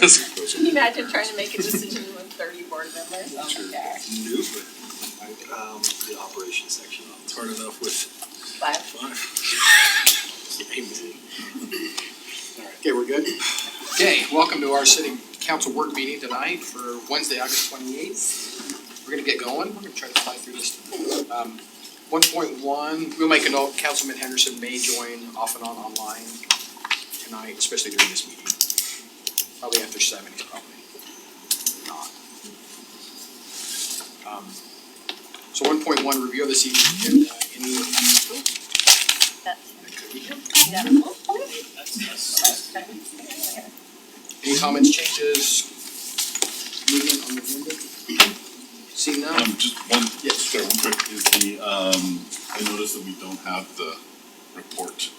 Can you imagine trying to make a decision with 30 board members? Oh my gosh. The operations section. It's hard enough with 5. 5. Amen. Okay, we're good? Okay, welcome to our city council work meeting tonight for Wednesday, August 28th. We're gonna get going. We're gonna try to fly through this. 1.1, we'll make a note, Councilman Henderson may join off and on online tonight, especially during this meeting. Probably after 7, he's probably not. So 1.1, review of this evening, any comments, changes, movement on the agenda? Seeing none? Just one, Yes. sorry, one quick, is I noticed that we don't have the report.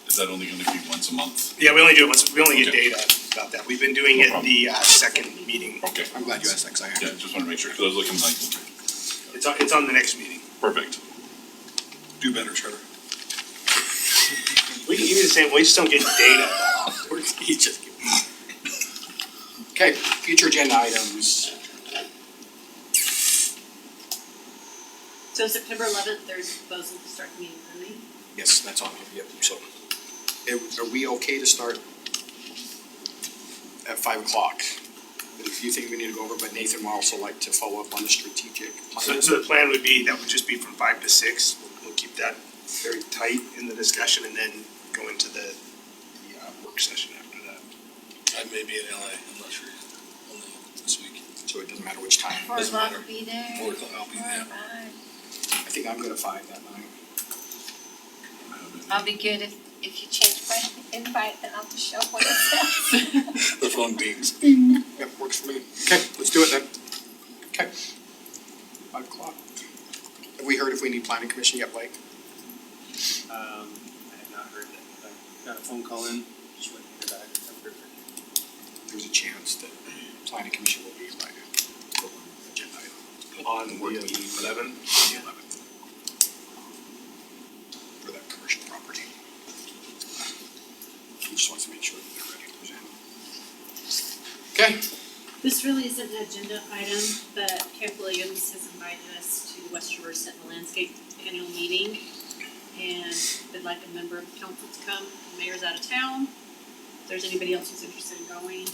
Is that only gonna be once a month? Yeah, we only do it once, we only get Okay. data about that. We've been doing No it problem. the second meeting. Okay, I'm glad you asked that, 'cause I yeah, just wanna make sure, cause I was looking like, It's on the next meeting. perfect. Do better, Trevor. We can give you the same, we just don't get data afterwards. He just. Okay, future agenda items. So September 11th, there's a proposal to start the meeting early. Yes, that's on here, yep, so. Are we okay to start at 5 o'clock? But if you think we need to go over, but Nathan would also like to follow up on the strategic plan. So the plan would be, that would just be from 5 to 6. We'll keep that very tight in the discussion and then go into the work session after that. I may be in LA, I'm not sure, only this week. So it doesn't matter which time. 4 Doesn't o'clock matter. will be there. 4 o'clock, I'll be there. I think I'm good at 5 that night. I'll be good if you change my invite, then I'll just show up when it says. The phone beeps. Yep, works for me. Okay, let's do it then. Okay. 5 o'clock. Have we heard if we need planning commission yet, Blake? I have not heard that. I got a phone call in, just waiting to hear back. I've heard that. There's a chance that planning commission will be invited. Agenda item. On the 11th. The 11th. For that commercial property. He just wants to make sure that they're ready to present. Okay, This really isn't an agenda item, but Camp Williams has invited us to the West River Sentinel Landscape annual meeting. And they'd like a member of the council to come. The mayor's out of town. If there's anybody else who's interested in going,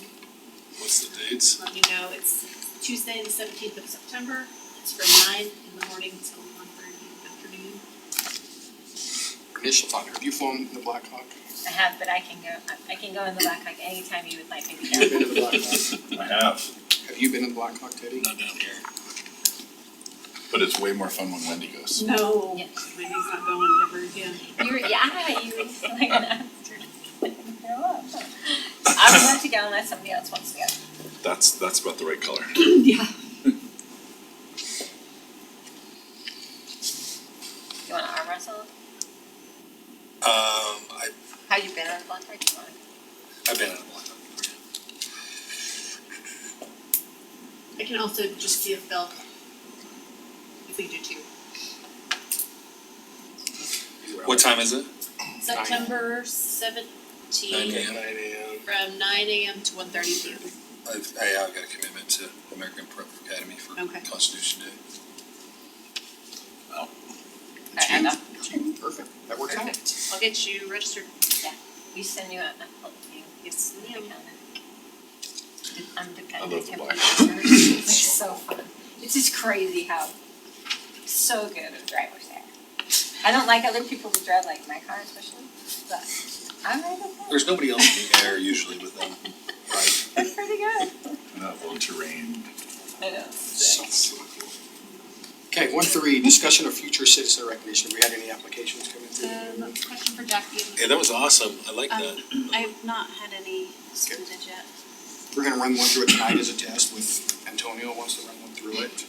What's the dates? let me know. It's Tuesday, the 17th of September. It's from 9 in the morning until 1:30 in the afternoon. initial thought, have you flown the Black Hawk? I have, but I can go in the Black Hawk anytime you would like me to Have you go. been to the Black Hawk? I have, Have you been in the Black Hawk, Teddy? Not down here. but it's way more fun when Wendy goes. No, Yeah. Wendy's not going ever again. You were like that. I would love to go unless somebody else wants to go. That's about the right color. Yeah. You wanna arm wrestle? I've Have you been on Black Hawk? You wanna- been on a Black Hawk before. I can also just see if they'll, if we do too. What time is it? September 9 17th, a.m. 9 a.m. from 9 a.m. to 1:30 p.m. I've got a commitment to American Prep Academy for Okay. Constitution Day. I know. Perfect, that works out. Perfect. I'll get you registered. We send you Yes, ma'am. I'm the kind I of love the template Black user. It's so fun. It's just crazy how so good of drivers there. I don't like other people who drive like my car especially, but I'm right with that. There's nobody else in the air usually with them, right? They're pretty good. And that low terrain. I know. So cool. Okay, 1.3, discussion of future citizen recognition. Have we had any applications coming through? Question for Jackie. Hey, that was awesome. I like that. I have not had any submitted yet. We're gonna run one through it tonight as a test with Antonio wants to run one through it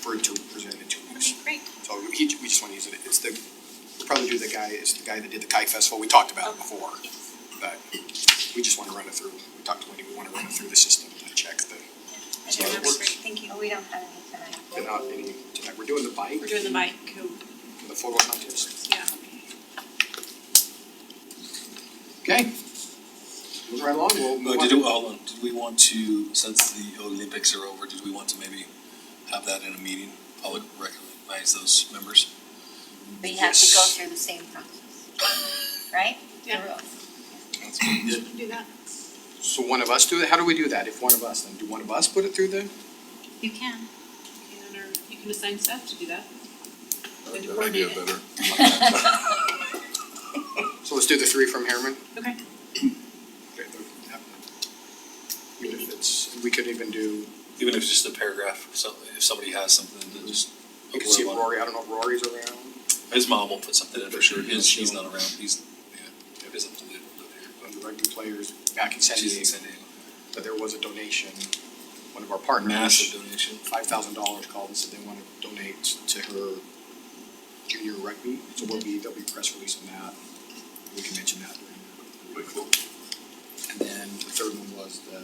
for it to present in 2 weeks. Great. So we just wanna use it, we'll probably do it's the guy that did the kite festival, we talked about it before. But we just wanna run it through, we talked to Wendy, we wanna run it through the system to check the, Okay, it that'd be works. great. Thank you. Oh, we don't have any tonight. not any, tonight, we're doing the bike. We're doing the bike, cool. The photo contest. Yeah. Okay. Moving right along, we'll move on. Hold on, did we want to, since the Olympics are over, did we want to maybe have that in a meeting? Public recognize those members? But you have to go Yes. through the same process, right? The Yeah. rules. That's good. Do that. So one of us do it, how do we do that? If one of us, then do one of us put it through the? You can. Or you can assign staff to do that. I Then like that idea coordinate it. better. So let's do the three from Harriman. Okay. Even if it's, we could even do, Even if it's just a paragraph, so if somebody has something to just. you can see upload on. Rory, I don't know if Rory's around. His mom will put something in for sure, he's not around, he's doesn't live here. The rugby players back in San She's Diego, in San Diego. but there was a donation. One of our partners, Massive donation. $5,000 called and said they want to donate to her junior rugby. So we'll be, there'll be a press release on that. We can mention that during the. Very cool. And then the third one was the,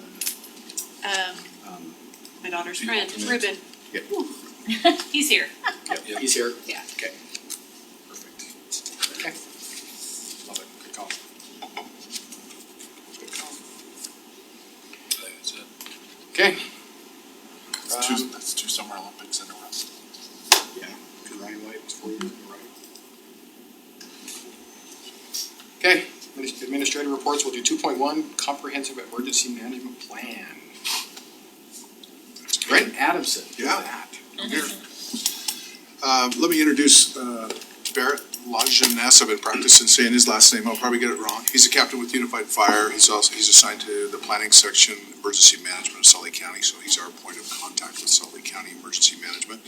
My daughter's People friend, commit. Ruben. Yep. He's here. yep, he's here. Yeah. Okay. Perfect. Okay. Love it. Good call. Good call. That's it. Okay. That's two Summer Olympics in a row. Yeah, because Ryan White was 4 years in a row. Okay, administrative reports, we'll do 2.1, comprehensive emergency management plan. Brent Adamson, who's Yeah. that? Here. Let me introduce Barrett Lajeunesse. I've been practicing saying his last name. I'll probably get it wrong. He's a captain with Unified Fire. He's assigned to the planning section, emergency management of Salt Lake County. So he's our point of contact with Salt Lake County Emergency Management.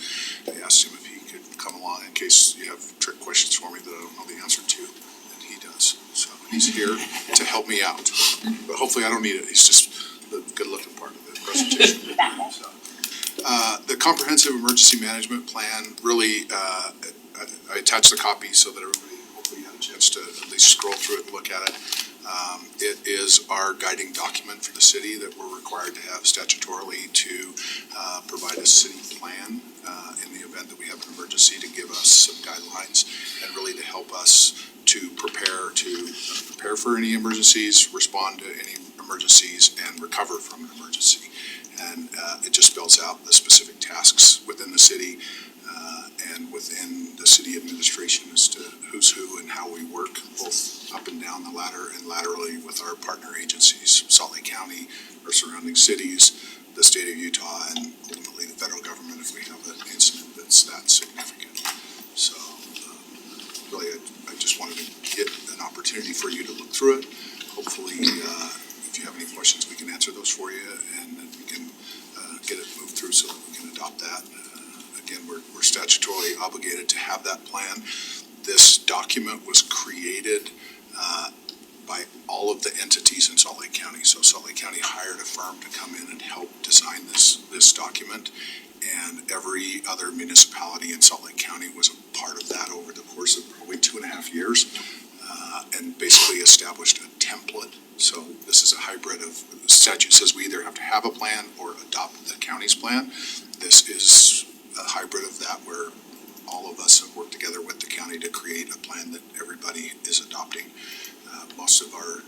I asked him if he could come along in case you have trick questions for me that I don't know the answer to, and he does. So he's here to help me out. But hopefully I don't need it. He's just the good-looking part of the presentation. So, the comprehensive emergency management plan, really, I attached the copy so that everybody hopefully had a chance to at least scroll through it and look at it. It is our guiding document for the city that we're required to have statutorily to provide a city plan in the event that we have an emergency, to give us some guidelines and really to help us to prepare for any emergencies, respond to any emergencies, and recover from an emergency. And it just spells out the specific tasks within the city and within the city administration as to who's who and how we work, both up and down the ladder and laterally with our partner agencies, Salt Lake County, our surrounding cities, the state of Utah, and ultimately the federal government if we have an incident that's that significant. So really, I just wanted to get an opportunity for you to look through it. Hopefully, if you have any questions, we can answer those for you, and then we can get it moved through so that we can adopt that. Again, we're statutorily obligated to have that plan. This document was created by all of the entities in Salt Lake County. So Salt Lake County hired a firm to come in and help design this document, and every other municipality in Salt Lake County was a part of that over the course of probably 2.5 years, and basically established a template. So this is a hybrid of, the statute says we either have to have a plan or adopt the county's plan. This is a hybrid of that, where all of us have worked together with the county to create a plan that everybody is adopting. Most of our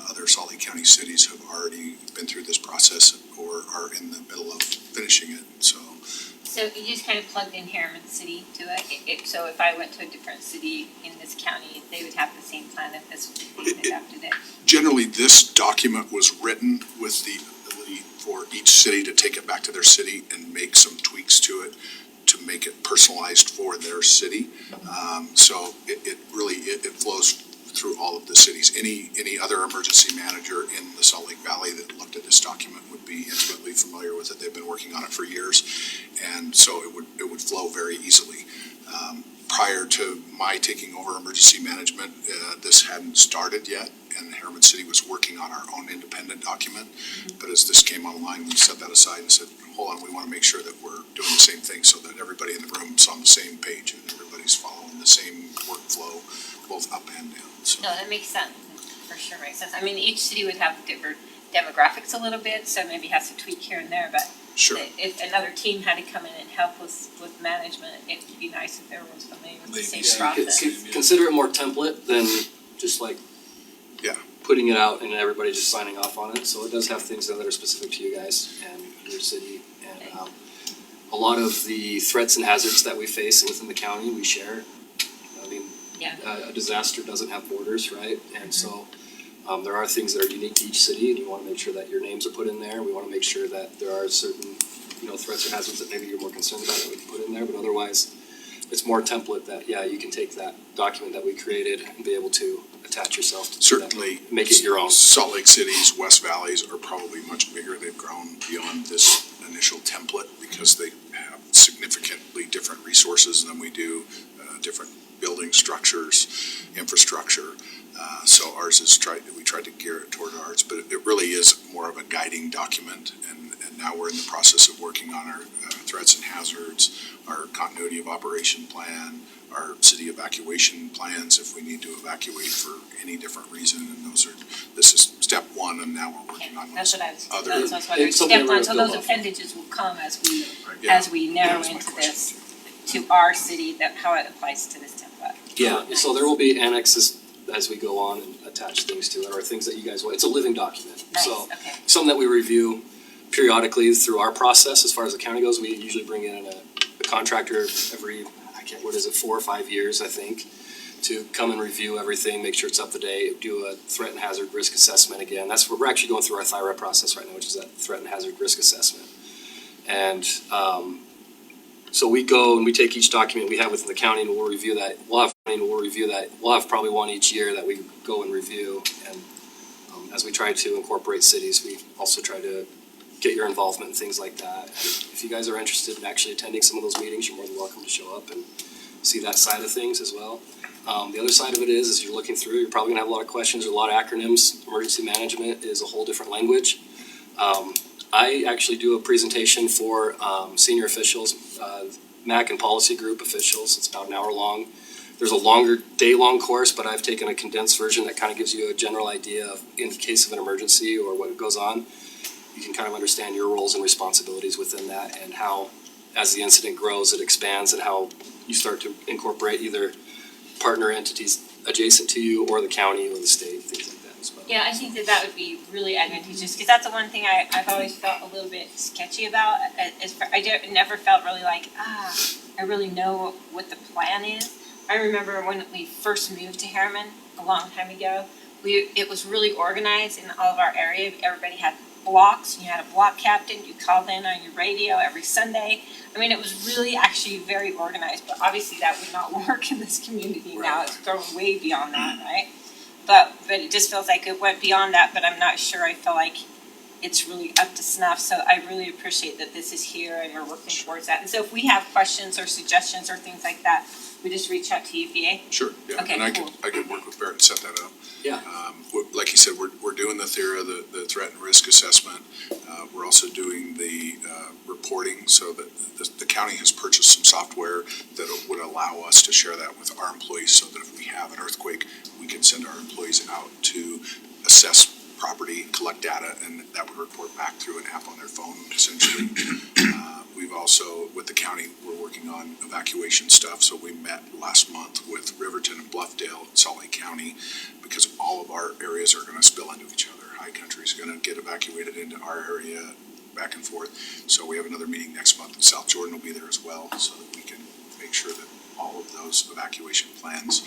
other Salt Lake County cities have already been through this process or are in the middle of finishing it, so. So you just kind of plugged in Harriman City to it. So if I went to a different city in this county, they would have the same plan if this was adapted it. Generally, this document was written with the ability for each city to take it back to their city and make some tweaks to it to make it personalized for their city. So it really flows through all of the cities. Any other emergency manager in the Salt Lake Valley that looked at this document would be intimately familiar with it. They've been working on it for years, and so it would flow very easily. Prior to my taking over emergency management, this hadn't started yet, and Harriman City was working on our own independent document. But as this came online, we set that aside and said, hold on, we want to make sure that we're doing the same thing so that everybody in the room is on the same page and everybody's following the same workflow, both up and down. So. No, that makes sense. For sure makes sense. I mean, each city would have different demographics a little bit, so maybe has to tweak here and there, but Sure. if another team had to come in and help with management, it would be nice if everyone's familiar with the same process. Consider it more template than just like putting it out and everybody just signing off on it. So it does have things that are specific to you guys and your city. And a lot of the threats and hazards that we face within the county, we share. I mean, Yeah. a disaster doesn't have borders, right? And so there are things that are unique to each city, and you want to make sure that your names are put in there. We want to make sure that there are certain, threats or hazards that maybe you're more concerned about that we can put in there. But otherwise, it's more template that, you can take that document that we created and be able to attach yourself to that. Certainly. Make it your own. Salt Lake City's West Valleys are probably much bigger. They've grown beyond this initial template because they have significantly different resources than we do, different building structures, infrastructure. So ours is we tried to gear it toward ours, but it really is more of a guiding document. And now we're in the process of working on our threats and hazards, our continuity of operation plan, our city evacuation plans if we need to evacuate for any different reason. And this is step one, and now we're working on That's what I was, other. that's what I was wondering, It's something step we're one, so gonna those build off. appendages will come Yeah, as we narrow that was my into question. this, to our city, that how it applies to this template. Yeah, so there will be annexes as we go on and attach things to it, or things that you guys want. It's a living document. Nice, So okay. something that we review periodically through our process. As far as the county goes, we usually bring in a contractor every, 4 or 5 years, I think, to come and review everything, make sure it's up to date, do a threat and hazard risk assessment again. That's what we're actually going through our THIRA process right now, which is that threat and hazard risk assessment. And so we go and we take each document we have within the county and we'll review that. We'll have probably one each year that we go and review. And as we try to incorporate cities, we also try to get your involvement and things like that. And if you guys are interested in actually attending some of those meetings, you're more than welcome to show up and see that side of things as well. The other side of it is you're looking through, you're probably gonna have a lot of questions, there's a lot of acronyms. Emergency management is a whole different language. I actually do a presentation for senior officials, MAC and policy group officials. It's about an hour long. There's a longer, day-long course, but I've taken a condensed version that kind of gives you a general idea of, in case of an emergency or what goes on, you can kind of understand your roles and responsibilities within that and how, as the incident grows, it expands and how you start to incorporate either partner entities adjacent to you or the county or the state, things like that as well. Yeah, I think that would be really advantageous, because that's the one thing I've always felt a little bit sketchy about. Never felt really like, I really know what the plan is. I remember when we first moved to Harriman a long time ago, it was really organized in all of our area. Everybody had blocks, you had a block captain, you called in on your radio every Sunday. I mean, it was really actually very organized, but obviously that would not work in this community now. It's going way beyond that, right? But it just feels like it went beyond that, but I'm not sure. I feel like it's really up to snuff. So I really appreciate that this is here and we're working towards that. And so if we have questions or suggestions or things like that, we just reach out to you, VA. Sure, yeah, Okay, and I cool. could work with Barrett and set that up. Yeah. Like you said, we're doing the THERA, the threat and risk assessment. We're also doing the reporting, so that the county has purchased some software that would allow us to share that with our employees, so that if we have an earthquake, we can send our employees out to assess property, collect data, and that would report back through an app on their phone, essentially. We've also, with the county, we're working on evacuation stuff, so we met last month with Riverton and Bluffdale in Salt Lake County, because all of our areas are gonna spill into each other. High Country's gonna get evacuated into our area, back and forth. So we have another meeting next month, and South Jordan will be there as well, so that we can make sure that all of those evacuation plans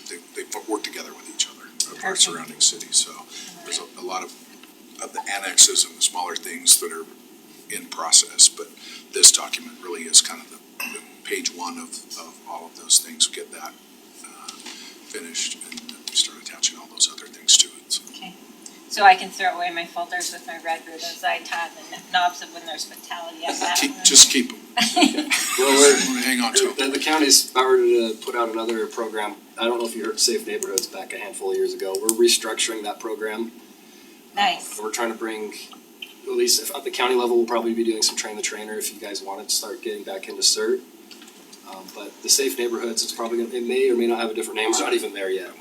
they work together with each other, of our surrounding cities. So there's a lot of the annexes and the smaller things that are in process, but this document really is kind of the page one of all of those things. Get that finished, and then we start attaching all those other things to it. So. Okay. So I can throw away my folders with my red ribbons I tied and the knobs of when there's fatality at that. Just keep them. Well, We're hang on to them. the county's about to put out another program. I don't know if you heard Safe Neighborhoods back a handful of years ago. We're restructuring that program. Nice. We're trying to bring, at least if at the county level, we'll probably be doing some train the trainer if you guys wanted to start getting back into CERT. But the Safe Neighborhoods, it's probably it may or may not have a different name. It's not even there yet.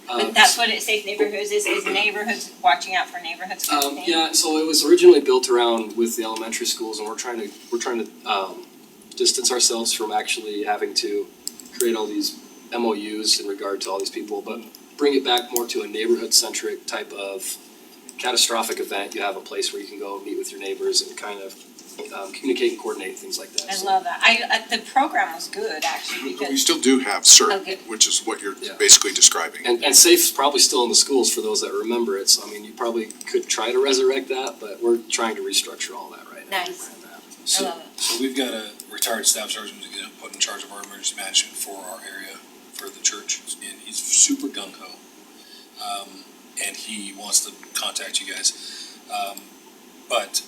But that's what Safe Neighborhoods is neighborhoods, watching out for neighborhoods kind of thing? Yeah, so it was originally built around with the elementary schools, and we're trying to distance ourselves from actually having to create all these MOUs in regard to all these people. But bring it back more to a neighborhood-centric type of catastrophic event. You have a place where you can go meet with your neighbors and kind of communicate and coordinate, things like that. I So- love that. The program was good actually You because, still do have CERT, Okay. which is what you're Yeah. basically describing. And SAFE's probably still in the schools for those that remember it, so I mean, you probably could try to resurrect that, but we're trying to restructure all that right now. Nice. I So, love it. so we've got a retired staff sergeant who's gonna put in charge of our emergency management for our area, for the church, and he's super gung ho. And he wants to contact you guys. But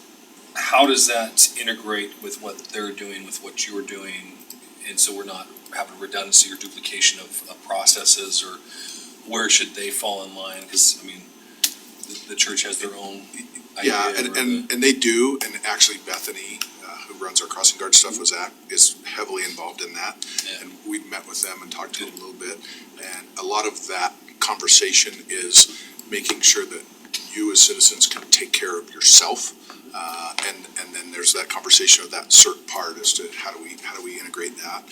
how does that integrate with what they're doing, with what you're doing? And so we're not having redundancy or duplication of processes, or where should they fall in line? Cause I mean, the church has their own idea. Yeah, or and they do, and actually Bethany, who runs our crossing guard stuff is heavily involved in that. Yeah. And we've met with them and talked to them a little bit, and a lot of that conversation is making sure that you as citizens can take care of yourself. And then there's that conversation of that CERT part as to how do we integrate that.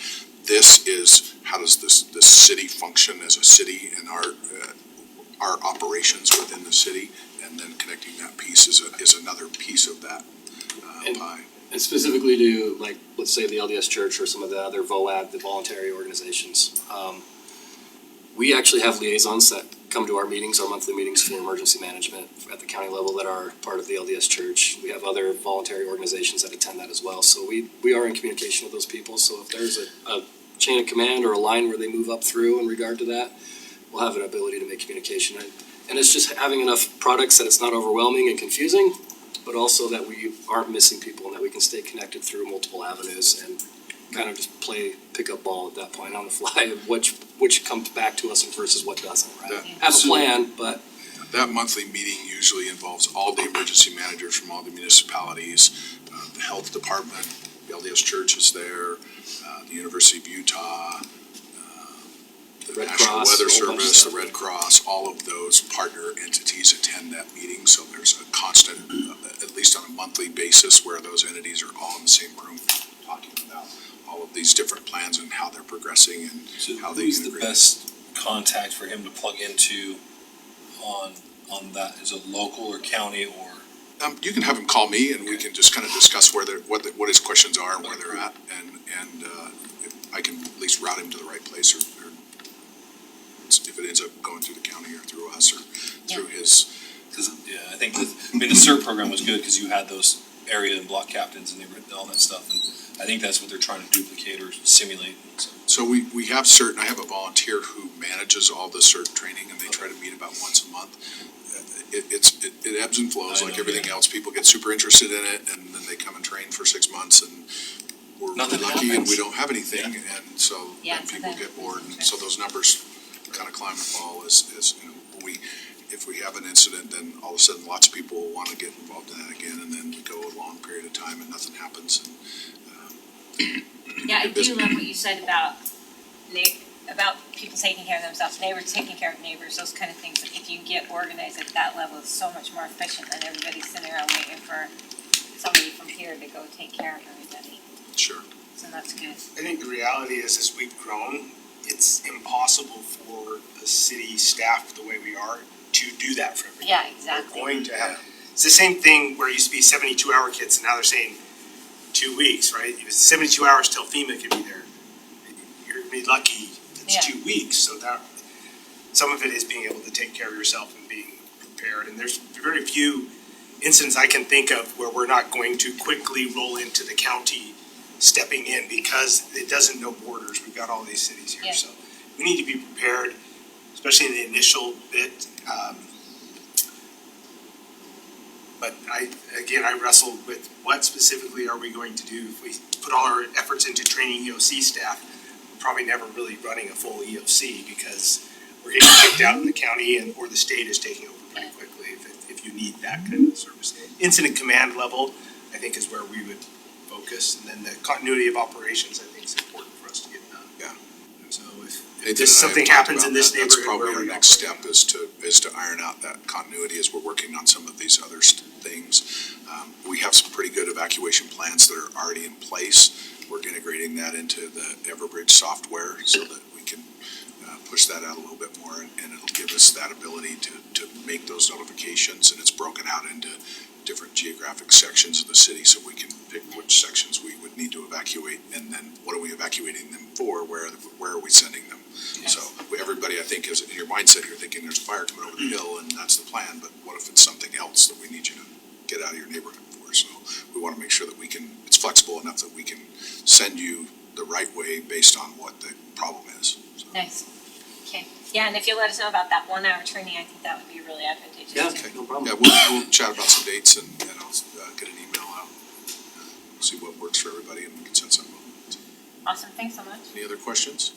This is, how does this city function as a city and our operations within the city, and then connecting that piece is another piece of that And- pie. And specifically to, like, let's say the LDS Church or some of the other VOAD, the voluntary organizations, we actually have liaisons that come to our meetings, our monthly meetings for emergency management at the county level that are part of the LDS Church. We have other voluntary organizations that attend that as well. So we are in communication with those people. So if there's a chain of command or a line where they move up through in regard to that, we'll have an ability to make communication. And it's just having enough products that it's not overwhelming and confusing, but also that we aren't missing people and that we can stay connected through multiple avenues and kind of just play pickup ball at that point on the fly of which comes back to us versus what doesn't, right? That- Have a plan, but That monthly meeting usually involves all the emergency managers from all the municipalities, the health department, the LDS Church is there, the University of Utah, the Red National Cross, Weather a whole bunch of Service, the stuff. Red Cross, all of those partner entities attend that meeting. So there's a constant, at least on a monthly basis, where those entities are all in the same room talking about all of these different plans and how they're progressing and So how they who's the integrate. best contact for him to plug into on that? Is it local or county or? You can have him call me and we can just kind of discuss what his questions are and where they're at, and I can at least route him to the right place, or if it ends up going through the county or through us or through his. Cause, yeah, I think the CERT program was good because you had those area and block captains and they were all that stuff, and I think that's what they're trying to duplicate or simulate, so. So we have CERT, I have a volunteer who manages all the CERT training, and they try to meet about once a month. It ebbs and flows I like know, everything yeah. else. People get super interested in it, and then they come and train for 6 months, and we're Nothing lucky and happens. we don't have anything, and so Yeah, then so people that- get bored, and so those numbers kind of climb and fall as you know, if we have an incident, then all of a sudden lots of people will want to get involved in that again, and then we go a long period of time and nothing happens. Yeah, I do Busy. love what you said about people taking care of themselves, neighbors taking care of neighbors, those kind of things. If you get organized at that level, it's so much more efficient than everybody sitting around waiting for somebody from here to go take care of everybody. Sure. So that's good. I think the reality is, as we've grown, it's impossible for the city staff the way we are to do that for everybody. Yeah, exactly. We're going to have, it's the same thing where it used to be 72-hour kits, and now they're saying 2 weeks, right? It was 72 hours till FEMA could be there. You're gonna be lucky if Yeah. it's 2 weeks, so that, some of it is being able to take care of yourself and being prepared, and there's very few incidents I can think of where we're not going to quickly roll into the county stepping in, because it doesn't know borders. We've got all these cities here, Yeah. so we need to be prepared, especially in the initial bit. But I wrestled with what specifically are we going to do if we put all our efforts into training EOC staff, probably never really running a full EOC, because we're getting kicked out in the county or the state is taking over pretty quickly if you need that kind of service. Incident command level, I think, is where we would focus, and then the continuity of operations, I think, is important for us to get done. Yeah. And so if Nathan and I just have something talked happens about in this that. That's neighborhood, probably where our we next operate. step is to iron out that continuity as we're working on some of these other things. We have some pretty good evacuation plans that are already in place. We're integrating that into the Everbridge software so that we can push that out a little bit more, and it'll give us that ability to make those notifications, and it's broken out into different geographic sections of the city, so we can pick which sections we would need to evacuate, and then what are we evacuating them for, where are we sending them? So, everybody, I think, is in your mindset, you're thinking there's a fire coming over the hill, and that's the plan, but what if it's something else that we need you to get out of your neighborhood for? So, we wanna make sure that it's flexible enough that we can send you the right way based on what the problem is. So, Nice. Okay, yeah, and if you let us know about that 1 hour training, I think that would be really advantageous too. Yeah, Okay. no problem. Yeah, we'll chat about some dates, and I'll get an email out, see what works for everybody, and we can send something. Awesome, thanks so much. Any other questions?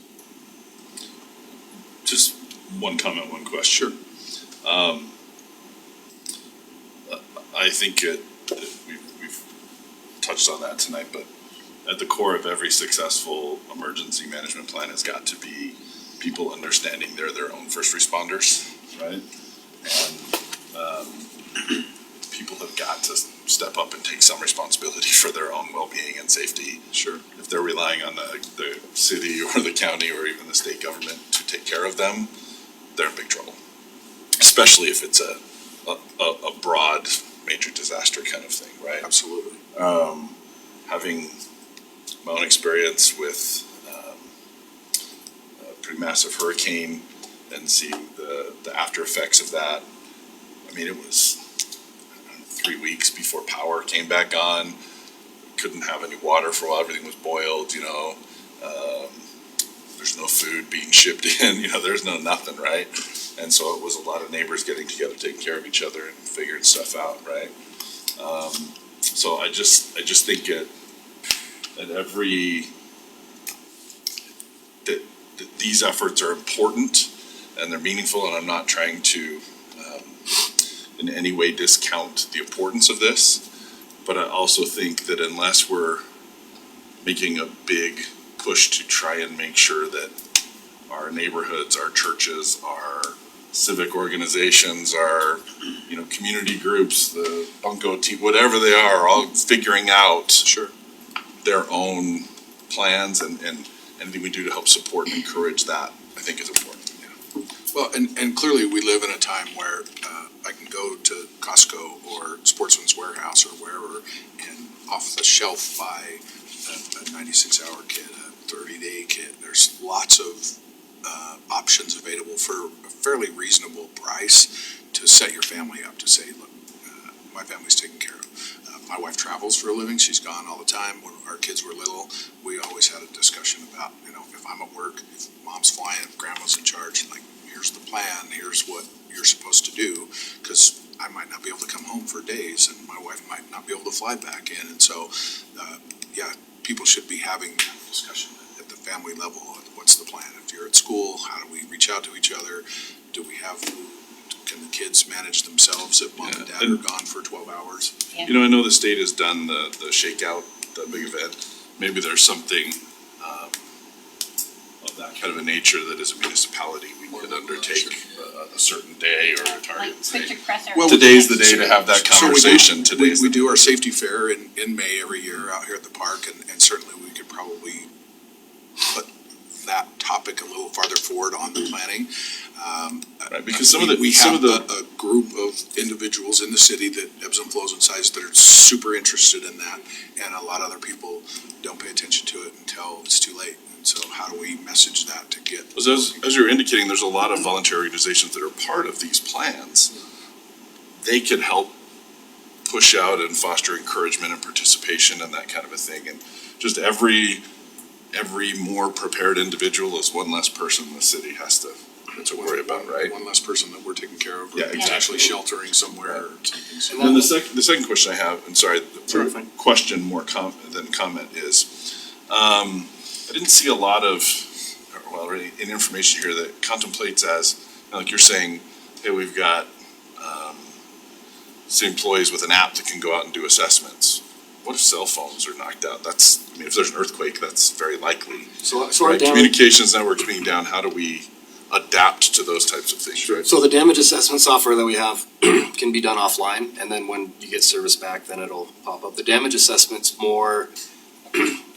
Just one comment, one question. Sure. I think we've touched on that tonight, but at the core of every successful emergency management plan has got to be people understanding they're their own first responders, right? And people have got to step up and take some responsibility for their own well-being and safety. Sure. If they're relying on the city or the county or even the state government to take care of them, they're in big trouble. Especially if it's a broad major disaster kind of thing, right? Absolutely. Having my own experience with a pretty massive hurricane and seeing the after effects of that, I mean, it was 3 weeks before power came back on. Couldn't have any water for a while. Everything was boiled, there's no food being shipped in, there's no nothing, right? And so it was a lot of neighbors getting together, taking care of each other and figuring stuff out, right? So I just think that these efforts are important and they're meaningful, and I'm not trying to in any way discount the importance of this, but I also think that unless we're making a big push to try and make sure that our neighborhoods, our churches, our civic organizations, our community groups, the bunco team, whatever they are, all figuring out Sure. their own plans and anything we do to help support and encourage that, I think is important. Well, and clearly we live in a time where I can go to Costco or Sportsman's Warehouse or wherever and off the shelf buy a 96-hour kit, a 30-day kit. There's lots of options available for a fairly reasonable price to set your family up to say, look, my family's taken care of. My wife travels for a living. She's gone all the time. When our kids were little, we always had a discussion about, if I'm at work, if mom's flying, if grandma's in charge, like, here's the plan, here's what you're supposed to do, because I might not be able to come home for days, and my wife might not be able to fly back in. And so, people should be having that discussion at the family level. What's the plan? If you're at school, how do we reach out to each other? Can the kids manage themselves if mom and dad are gone for 12 hours? Yeah. I know the state has done the shakeout, the big event. Maybe there's something of that kind of a nature that as a municipality we could undertake a certain day or a Like target. Say, Victor Presser. Well, today's the day to have that So conversation. we do our safety fair in May every year out here at the park, and certainly we could probably put that topic a little farther forward on the planning. Right, because We have a group of individuals in the city that ebbs and flows in size that are super interested in that, and a lot of other people don't pay attention to it until it's too late. And so how do we message that to get? as you're indicating, there's a lot of volunteer organizations that are part of these plans. They could help push out and foster encouragement and participation and that kind of a thing. And just every more prepared individual is one less person the city has to worry about, right? One less person that we're taking care of, or Yeah, exactly. actually sheltering somewhere or something. So- And then the second question I have, and sorry, Sure, the fine. question more than comment is, I didn't see a lot of, any information here that contemplates as, like you're saying, hey, we've got, say employees with an app that can go out and do assessments. What if cell phones are knocked out? If there's an earthquake, that's very likely. So our Right, damage, communications networks being down, how do we adapt to those types of things, right? so the damage assessment software that we have can be done offline, and then when you get service back, then it'll pop up. The damage assessment's more,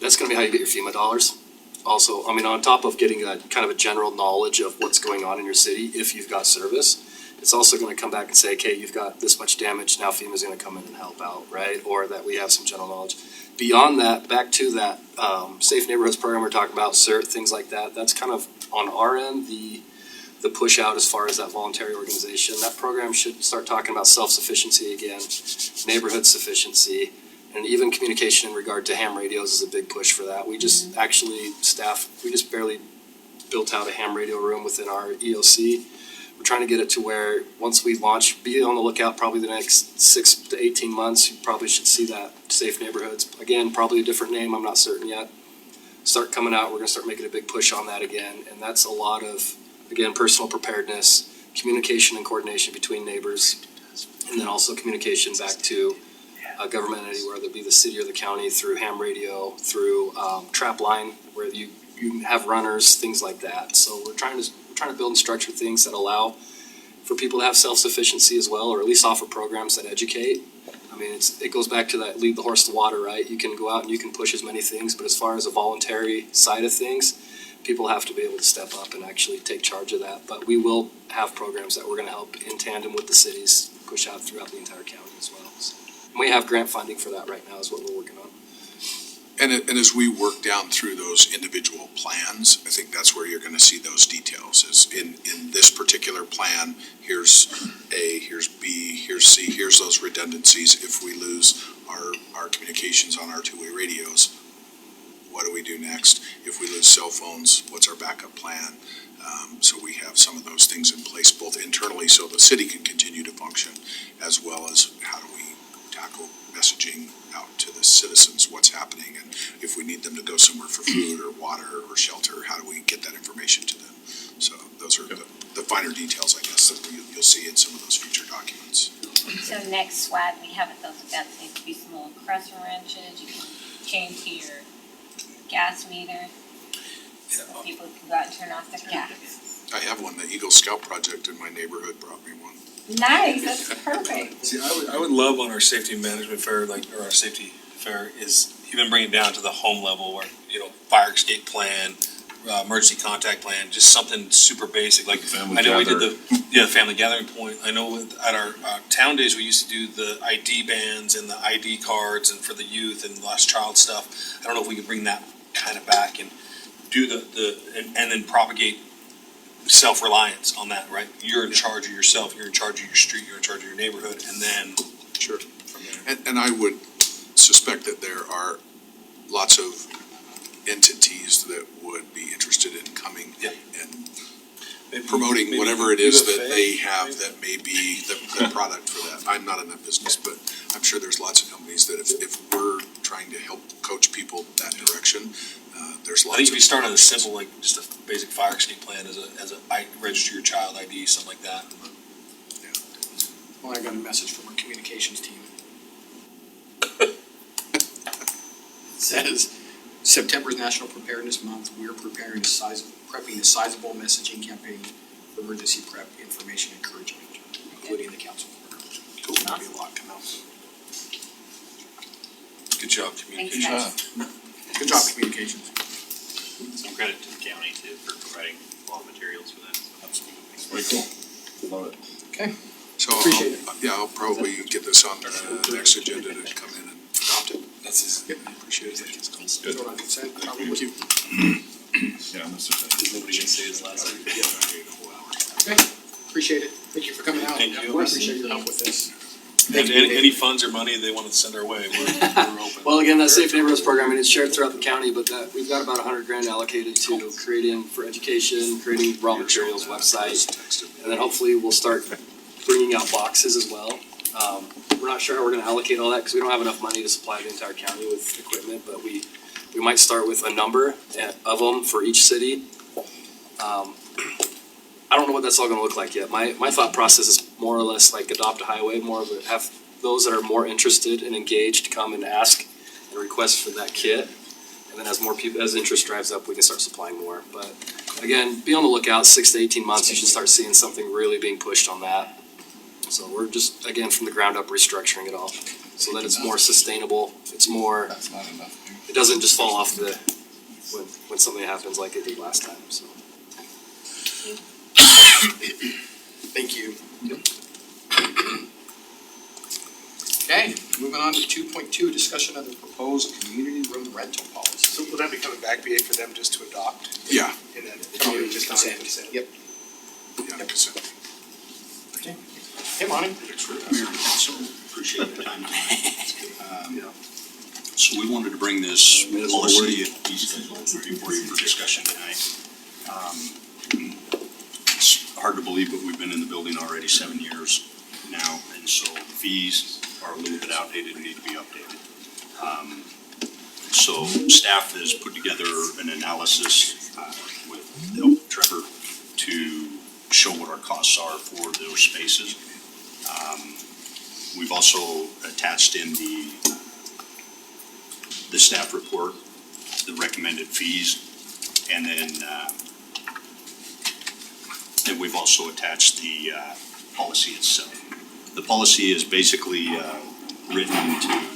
that's gonna be how you get your FEMA dollars. also, I mean, on top of getting a kind of a general knowledge of what's going on in your city, if you've got service, it's also gonna come back and say, okay, you've got this much damage, now FEMA's gonna come in and help out, right? Or that we have some general knowledge. Beyond that, back to that, Safe Neighborhoods program we're talking about, CERT, things like that, that's kind of on our end, the push out as far as that voluntary organization. That program should start talking about self-sufficiency again, neighborhood sufficiency, and even communication in regard to ham radios is a big push for that. We just actually, we just barely built out a ham radio room within our EOC. We're trying to get it to where, once we launch, be on the lookout probably the next 6 to 18 months, you probably should see that Safe Neighborhoods. Again, probably a different name, I'm not certain yet. Start coming out, we're gonna start making a big push on that again, and that's a lot of, again, personal preparedness, communication and coordination between neighbors, and then also communication back to a government entity, whether it be the city or the county, through ham radio, through trap line, where you have runners, things like that. So we're trying to build and structure things that allow for people to have self-sufficiency as well, or at least offer programs that educate. I mean, it goes back to that lead the horse to water, right? You can go out and you can push as many things, but as far as a voluntary side of things, people have to be able to step up and actually take charge of that. But we will have programs that we're gonna help in tandem with the cities push out throughout the entire county as well. So, and we have grant funding for that right now is what we're working on. And as we work down through those individual plans, I think that's where you're gonna see those details, is in this particular plan, here's A, here's B, here's C, here's those redundancies. If we lose our communications on our two-way radios, what do we do next? If we lose cell phones, what's our backup plan? So we have some of those things in place, both internally, so the city can continue to function, as well as how do we tackle messaging out to the citizens, what's happening, and if we need them to go somewhere for food or water or shelter, how do we get that information to them? So those are the finer details, I guess, that you'll see in some of those future documents. So next SWAT, we have at those events, needs to be some little crusher wrenches, you can chain to your gas meter. So people can go out and turn off their gas. I have one, the Eagle Scout Project in my neighborhood brought me one. Nice, that's perfect. See, I would love on our safety management fair, or our safety fair, is even bring it down to the home level where, fire escape plan, emergency contact plan, just something super basic, like, I know we did the family gathering point. I know at our town days, we used to do the ID bands and the ID cards and for the youth and lost child stuff. I don't know if we could bring that kind of back and do and then propagate self-reliance on that, right? You're in charge of yourself, you're in charge of your street, you're in charge of your neighborhood, and then. Sure. And I would suspect that there are lots of entities that would be interested in coming and promoting whatever it is that they have that may be the product for that. I'm not in that business, but I'm sure there's lots of companies that if we're trying to help coach people that direction, there's lots of. I think if you start on a simple, like just a basic fire escape plan as a register your child ID, something like that. Well, I got a message from our communications team. It says, September's National Preparedness Month, we're preparing prepping a sizable messaging campaign for emergency prep information encouragement, including the council. There'll be a lot come out. Good job, communication. Good job, communications. Some credit to the county too for providing a lot of materials for that. Very cool. Love it. Okay. So Appreciate I'll probably get this on the next agenda to come in and adopt it. That's Yep, appreciate it. Good. Vote on consent, probably. Thank you. Yeah, that's the thing. nobody can say his last name. Okay, appreciate it. Thank you for coming out. Thank you. We appreciate your help with this. And any funds or money they want to send our way, we're open. Well, again, that Safe Neighborhoods program, it's shared throughout the county, but we've got about $100,000 allocated to creating for education, creating raw materials website, and then hopefully we'll start bringing out boxes as well. We're not sure how we're gonna allocate all that, because we don't have enough money to supply the entire county with equipment, but we might start with a number of them for each city. I don't know what that's all gonna look like yet. My thought process is more or less like Adopt a Highway, more of a, have those that are more interested and engaged come and ask and request for that kit. And then as more people, as interest drives up, we can start supplying more. But again, be on the lookout, 6 to 18 months, you should start seeing something really being pushed on that. So we're just, again, from the ground up restructuring it all, so that it's more sustainable, it's more, That's not enough. it doesn't just fall off the when something happens like it did last time, so. Thank you. Okay, moving on to 2.2, discussion of the proposed community room rental policy. So will that be coming back, BA, for them just to adopt? Yeah, And then Probably just consent. consent? Yep. yeah, consent. Hey, Monty. Mayor and Council, appreciate the time tonight. So we wanted to bring this policy and fee schedule before you for discussion tonight. It's hard to believe, but we've been in the building already 7 years now, and so fees are a little bit outdated and need to be updated. So staff has put together an analysis with the help of Trevor to show what our costs are for those spaces. We've also attached in the staff report, the recommended fees, and then and we've also attached the policy itself. The policy is basically written to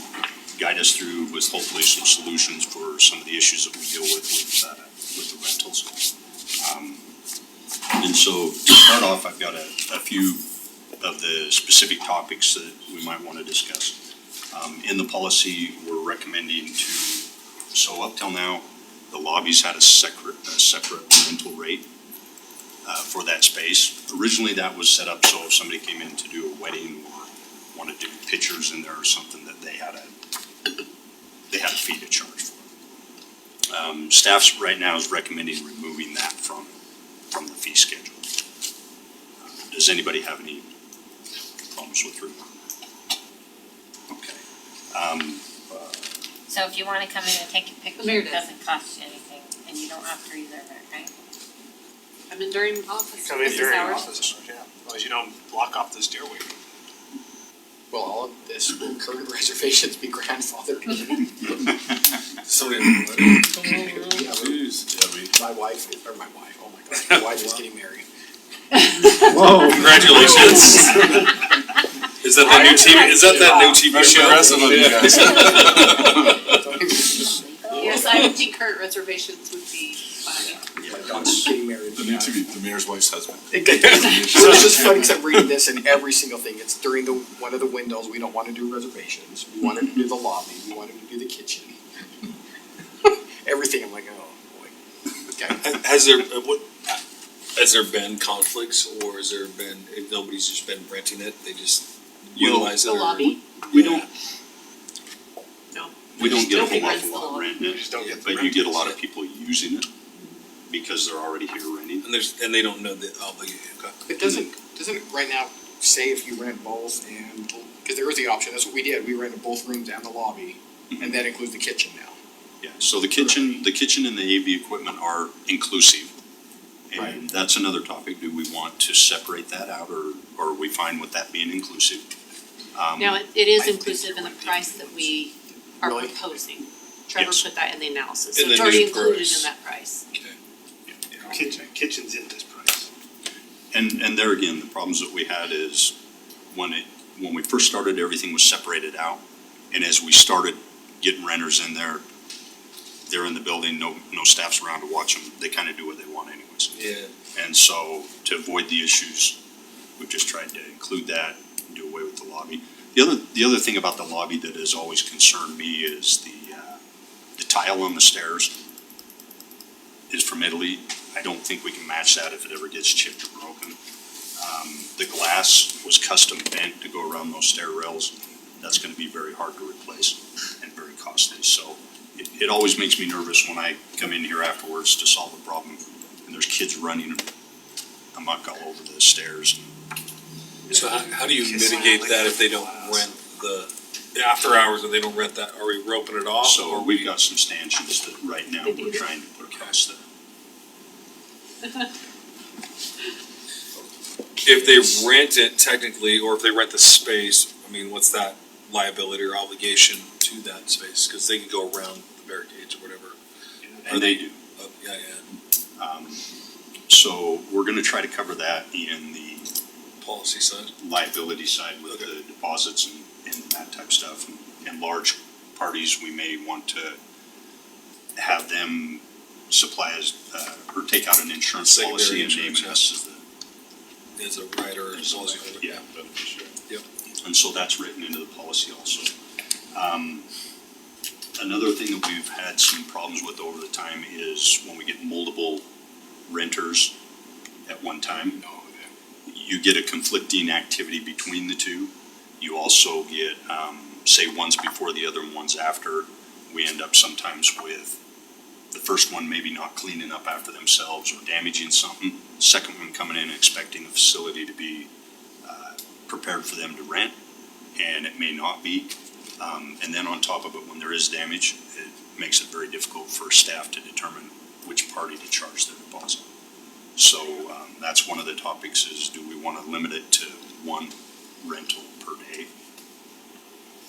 guide us through with hopefully some solutions for some of the issues that we deal with the rentals. And so to start off, I've got a few of the specific topics that we might want to discuss. In the policy, we're recommending so up till now, the lobby's had a separate rental rate for that space. Originally, that was set up so if somebody came in to do a wedding or wanted to do pictures in there or something, that they had a fee to charge for. Staff right now is recommending removing that from the fee schedule. Does anybody have any problems with removing? Okay. So if you wanna come in and take a picture, Mayor it does. doesn't cost you anything, and you don't have to reserve it, right? I'm in during office Come in business during hours. office hours, yeah, as long as you don't block off the stairway. Well, all of this will current reservations be grandfathered. Somebody. My wife, oh my gosh, my wife is getting married. Whoa, congratulations. Is that that new TV, is that that new TV show? Aggressive of you guys. Yes, I would think current reservations would be fine. My daughter's getting married. The new TV, the mayor's wife's husband. So it's just funny, because I'm reading this and every single thing, it's during one of the windows, we don't wanna do reservations, we wanted to do the lobby, we wanted to do the kitchen. Everything, I'm like, oh, boy. Okay. Has there been conflicts, or has there been, if nobody's just been renting it, they just utilize it? The or- lobby? We don't. No. We don't get a whole Nobody rents the lot lobby. renting You just don't get it, the but you get a rentals. lot of people using it because they're already here renting. And they don't know the obligation, okay. It doesn't it right now say if you rent both and, because there is the option, that's what we did, we rented both rooms and the lobby, and that includes the kitchen now. Yeah, so the kitchen and the AV equipment are inclusive. Right. And that's another topic, do we want to separate that out or are we fine with that being inclusive? Now, it is I think inclusive in the you're right. price that we are Really? proposing. Trevor Yes. put that in the analysis, In so the it's already new included price. in that price. Kitchen's in this price. And there again, the problems that we had is when we first started, everything was separated out. And as we started getting renters in there, they're in the building, no staff's around to watch them, they kinda do what they want anyways. Yeah. And so to avoid the issues, we've just tried to include that and do away with the lobby. The other thing about the lobby that has always concerned me is the tile on the stairs is from Italy. I don't think we can match that if it ever gets chipped or broken. The glass was custom bent to go around those stair rails. That's gonna be very hard to replace and very costly, so it always makes me nervous when I come in here afterwards to solve a problem and there's kids running amok all over the stairs. So how do you mitigate that if they don't rent the after hours, and they don't rent that, are we roping it off? So or we've got some stanchions that right now we're trying to put across the, If they rent it technically, or if they rent the space, I mean, what's that liability or obligation to that space? Cause they could go around the barricades or whatever. and they do. Yeah. So we're gonna try to cover that in the Policy side. liability side with the deposits and that type of stuff. And large parties, we may want to have them supply as, or take out an insurance policy and Secondary name insurance, us as the As a rider or policy holder. yeah. Beneficiary. And so that's written into the policy also. Another thing that we've had some problems with over the time is when we get multiple renters at one time. You get a conflicting activity between the two. You also get, say one's before the other and one's after. We end up sometimes with the first one maybe not cleaning up after themselves or damaging something. Second one coming in expecting the facility to be prepared for them to rent, and it may not be. And then on top of it, when there is damage, it makes it very difficult for staff to determine which party to charge their deposit. So that's one of the topics is, do we want to limit it to one rental per day?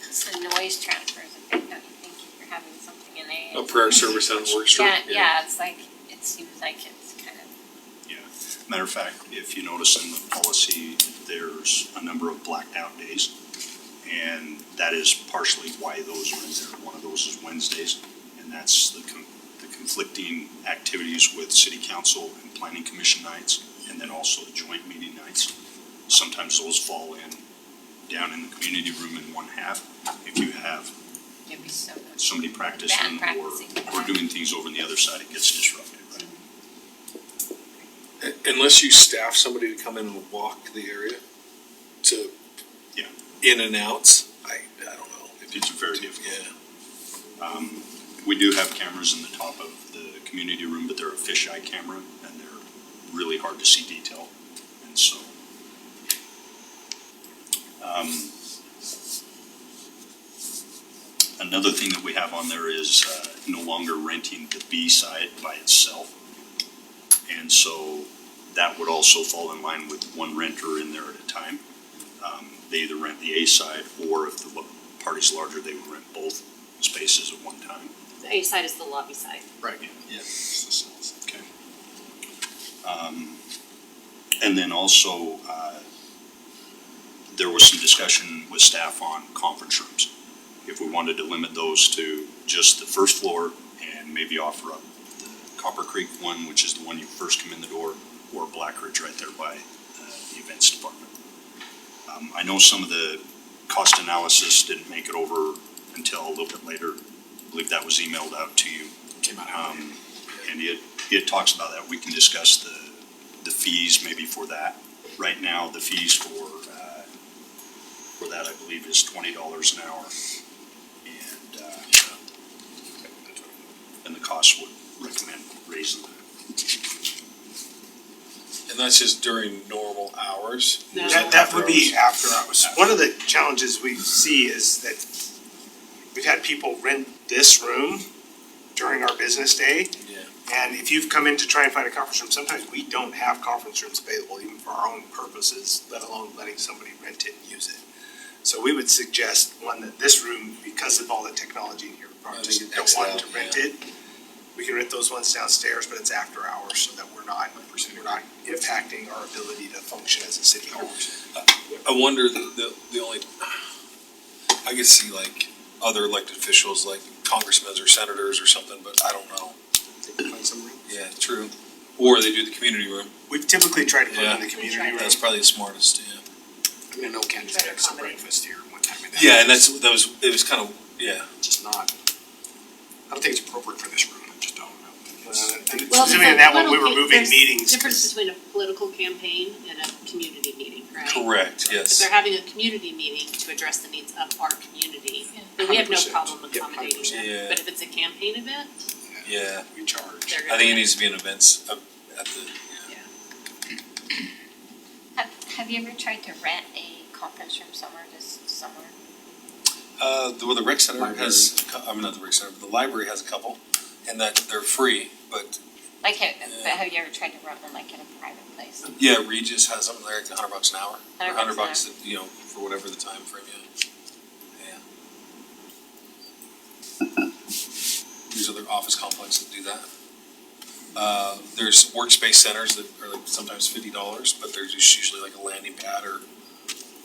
Cause the noise transfer is a big, don't you think, if you're having something in a. A prayer service on Work Street. Yeah, it's like, it seems like it's kind of. Matter of fact, if you notice in the policy, there's a number of blacked out days. And that is partially why those are in there. One of those is Wednesdays, and that's the conflicting activities with city council and planning commission nights, and then also the joint meeting nights. Sometimes those fall in down in the community room in one half. If you have It'd be so much. somebody practicing Band or practicing. doing things over on the other side, it gets disrupted, right? Unless you staff somebody to come in and walk the area to. Yeah. In and outs, I don't know. It's very difficult. Yeah. We do have cameras in the top of the community room, but they're a fisheye camera and they're really hard to see detail. And so, another thing that we have on there is, no longer renting the B side by itself. And so that would also fall in line with one renter in there at a time. They either rent the A side, or if the party's larger, they would rent both spaces at one time. The A side is the lobby side. Right. Yeah. Okay. And then also, there was some discussion with staff on conference rooms. If we wanted to limit those to just the first floor and maybe offer up the Copper Creek one, which is the one you first come in the door, or Black Ridge right there by the events department. I know some of the cost analysis didn't make it over until a little bit later. I believe that was emailed out to you. Came out. And it talks about that. We can discuss the fees maybe for that. Right now, the fees for that, I believe, is $20 an hour. And the cost would recommend raising that. And that's just during normal hours? No. That would be after hours. One of the challenges we see is that we've had people rent this room during our business day. Yeah. And if you've come in to try and find a conference room, sometimes we don't have conference rooms available even for our own purposes, let alone letting somebody rent it and use it. So we would suggest one that this room, because of all the technology in here, we probably Just just don't X want out, to rent it. We can rent those ones downstairs, but it's after hours so that we're not impacting our ability to function as a city hall. I wonder, the only, I could see like other elected officials, like congressmen or senators or something, but I don't know. Find some room. Yeah, true. Or they do the community room. We've typically tried to put it in Yeah. the community room. That's probably the smartest, yeah. I mean, I know Candace Try to had some accommodate. breakfast here one time. And Yeah, and it was kind of, yeah. just not, I don't think it's appropriate for this room, I just don't know. And Well, specifically in that one, we were political- moving there's meetings. difference between a political campaign and a community meeting, right? Correct, If yes. they're having a community meeting to address the needs of our community, then we have no 100%. problem Yeah, accommodating 100%. them. Yeah. But if it's a campaign event, Yeah. We charge. they're I gonna. think it needs to be an events at the, Have you ever tried to rent a conference room somewhere, just somewhere? the rec center Library. has, not the rec center, but the library has a couple, and that they're free, but Like, have you ever tried to rent one like in a private place? yeah, Regis has something there, like $100 an hour, or $100 $100, for whatever the time frame, yeah. These are the office complexes that do that. There's workspace centers that are like sometimes $50, but there's just usually like a landing pad or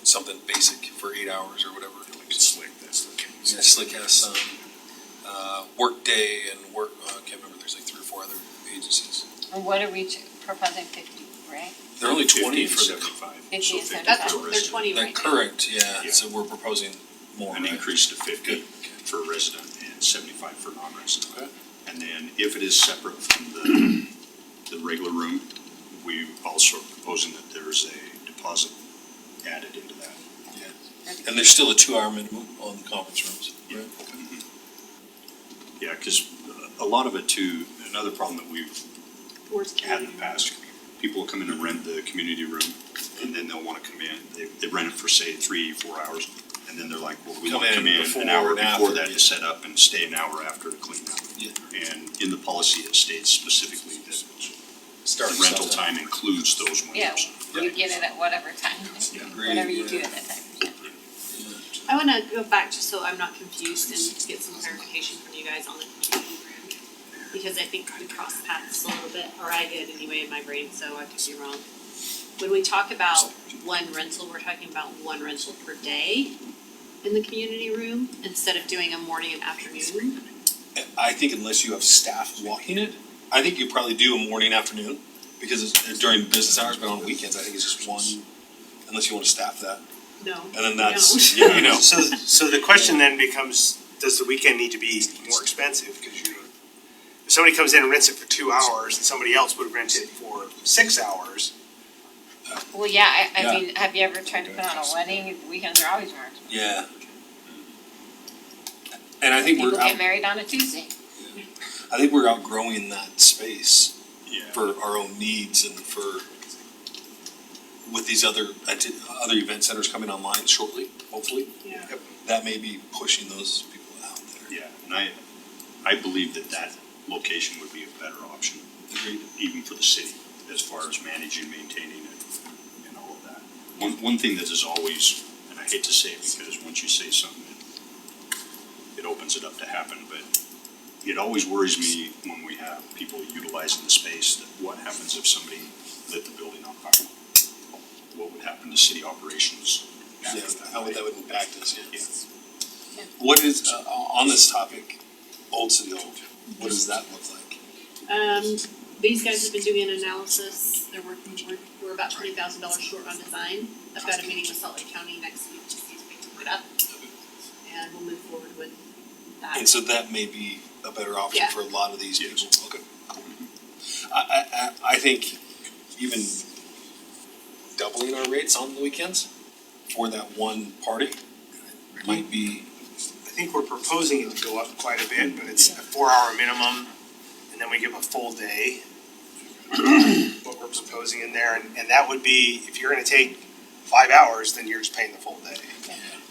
something basic for 8 hours or whatever. Slick, that's the case. Yeah, Slick has some, Workday and I can't remember, there's like 3 or 4 other emergencies. And what are we proposing, 50, right? They're only 50 20 and for the 75. 50 So and 50 That's, for they're resident. 20 They're right now. current, yeah, Yeah. so we're proposing more, An right? increase to 50 for resident and 75 for non-resident. Okay. And then if it is separate from the regular room, we also are proposing that there's a deposit added into that. And there's still a 2-hour minimum on the conference rooms, right? Okay. Yeah, because a lot of it too, another problem that we've Towards had in the community. past, people will come in and rent the community room, and then they'll want to come in, they rent it for say 3-4 hours, and then they're like, well, we want to come in before an hour and before after, that yeah. to set up and stay an hour after to clean up. Yeah. And in the policy, it states specifically that Starting the rental stuff. time includes those Yeah, windows. you get it at whatever time, Yeah. whatever you do Yeah. at that time. I wanna go back just so I'm not confused and get some clarification from you guys on the community room. Because I think we crossed paths a little bit, or I did anyway in my brain, so I could be wrong. When we talk about one rental, we're talking about one rental per day in the community room instead of doing a morning and afternoon. I think unless you have staff walking it, I think you probably do a morning, afternoon, because it's during business hours, but on weekends, I think it's just one, unless you wanna staff that. No. And then that's, No. yeah, you know. So the question then becomes, does the weekend need to be more expensive? Because if somebody comes in and rents it for 2 hours and somebody else would rent it for 6 hours, Well, yeah, I Yeah. mean, have you ever tried to put on a wedding? Weekends are always more expensive. Yeah. And I think People we're get out, married on a Tuesday. I think we're outgrowing that space Yeah. for our own needs and for, with these other event centers coming online shortly, hopefully. Yeah. That may be pushing those people out there. Yeah, and I believe that location would be a better option, Agreed. even for the city, as far as managing, maintaining it, and all of that. One thing that is always, and I hate to say it because once you say something, it opens it up to happen, but it always worries me when we have people utilizing the space, that what happens if somebody lit the building on fire? What would happen to city operations after Yeah, that? how would that would impact us, yeah. Yeah. What is, on this topic, Old City Hall, what does that look like? These guys have been doing an analysis, we're about $20,000 short on design. I've got a meeting with Salt Lake County next week to see if we can put it up. And we'll move forward with that. And so that may be a better option Yeah. for a lot of these Yes. people, okay. I think even doubling our rates on the weekends for that one party might be, I think we're proposing it to go up quite a bit, but it's a 4-hour minimum, and then we give a full day. What we're proposing in there, and that would be, if you're gonna take 5 hours, then you're just paying the full day.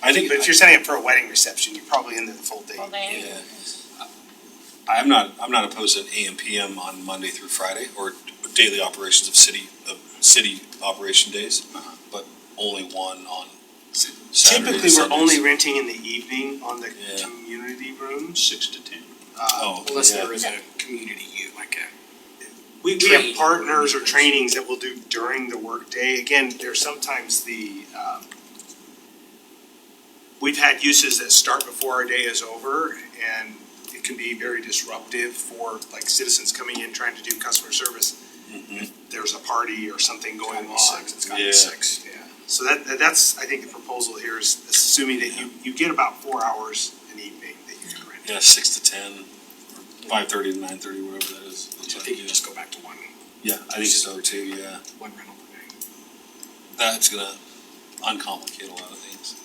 I think, But if you're setting up for a wedding reception, you're probably in the full day. Full day. yeah. I'm not opposed to AM, PM on Monday through Friday, or daily operations of city operation days, but only one on Saturdays, Typically, we're Sundays. only renting in the evening on the Yeah. community rooms. 6 to 10. Oh, Unless yeah. there is a community, like a. We have partners or trainings that we'll do during the workday. Again, there's sometimes we've had uses that start before our day is over, and it can be very disruptive for like citizens coming in trying to do customer service. Mhm. There's a party or something going on. It's gotta be Yeah. 6. Yeah, so that's, I think the proposal here is assuming that you get about 4 hours an evening that you can rent. Yeah, 6 to 10, or 5:30 to 9:30, whatever that is. I think you just go back to one Yeah, I think so too, yeah. rental per day. That's gonna uncomplicate a lot of things.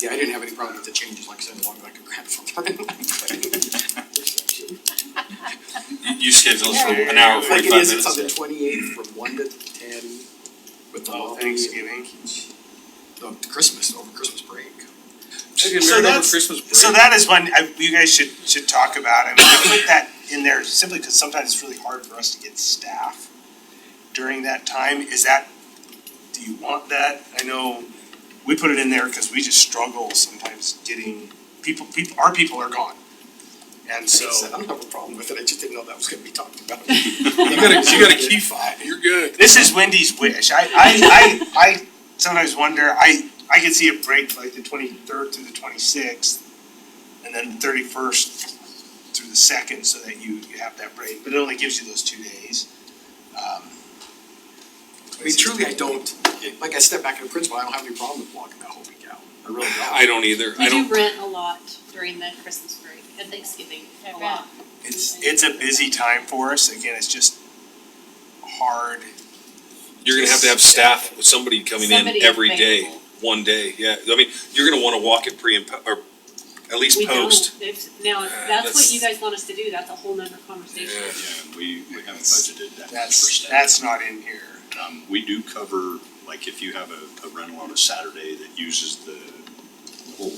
Yeah, I didn't have any problem with the changes, like I said, as long as I could grab something. You schedule us for Yeah. an hour, Like 45 it minutes. is, it's on the yeah. 28th from 1 to 10 with the Oh, lobby. Thanksgiving. The Christmas, over Christmas break. So that's, so that is one you guys should talk about. I mean, I put that in there simply because sometimes it's really hard for us to get staff during that time. Do you want that? I know we put it in there because we just struggle sometimes getting our people are gone. And Like so I said, I don't have a problem with it, I just didn't know that was gonna be talked about. You got a key fob, you're good. this is Wendy's wish. I sometimes wonder, I could see a break like the 23rd through the 26th, and then the 31st through the second so that you have that break, but it only gives you those 2 days. I mean, truly, I don't, like I step back in principle, I don't have any problem with blocking that whole week out. I really don't. I don't either. We I don't. do rent a lot during the Christmas break and Thanksgiving, a lot. It's a busy time for us. Again, it's just hard. You're gonna have to have staff with somebody coming in Somebody every day, available. one day. Yeah, I mean, you're gonna wanna walk it pre and or at least We don't, post. now, if that's what that's- you guys want us to do, that's a whole nother conversation. Yeah. Yeah, we haven't budgeted that much for That's, staff. that's not in here. We do cover, like if you have a rental on a Saturday that uses the whole,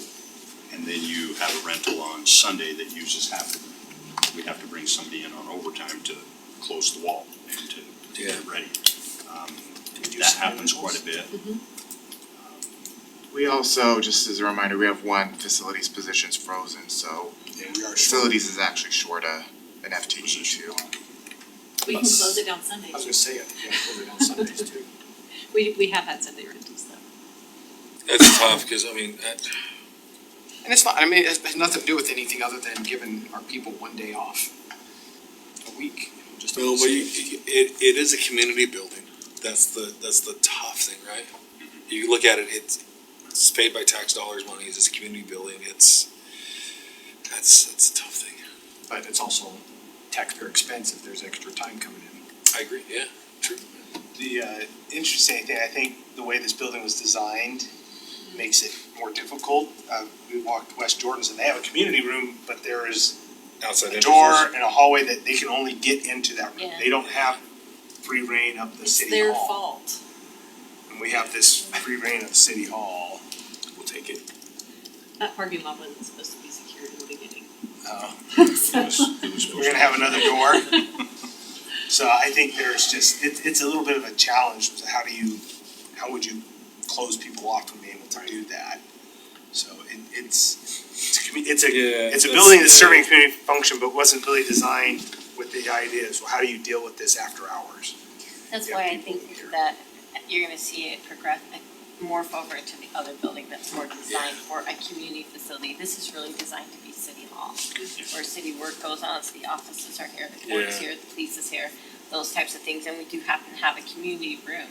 and then you have a rental on Sunday that uses half of it, we have to bring somebody in on overtime to close the wall and to get it ready. That happens quite a bit. We also, just as a reminder, we have one facilities position's frozen, so And we are short. facilities is actually short an FTE too. We can close it down I Sundays. was gonna say, I think you have to put it on Sundays too. We have had Sunday rentals though. That's tough, cause I mean, And it's not, I mean, it has nothing to do with anything other than giving our people one day off a week, just to well, but see. it is a community building. That's the tough thing, right? You look at it, it's paid by tax dollars money, it's a community building, that's a tough thing. But it's also taxpayer expense if there's extra time coming in. I agree, yeah, true. The interesting thing, I think the way this building was designed makes it more difficult. We walked West Jordan's and they have a community room, but there is Outside a door entrances. and a hallway that they can only get into that room. Yeah. They don't have free reign of the It's city their hall. fault. And we have this free reign of city hall. We'll take it. That parking lot wasn't supposed to be secured in the beginning. We're gonna have another door. So I think there's just, it's a little bit of a challenge. How would you close people off from being able to do that? So it's a building that's serving a community function, but wasn't really designed with the idea of, well, how do you deal with this after hours? That's Yeah, why I people think here. that you're gonna see it progress, morph over to the other building that's more designed for a community facility. This is really designed to be city hall, where city work goes on, city offices are here, the court's Yeah. here, the police is here, those types of things, and we do happen to have a community room.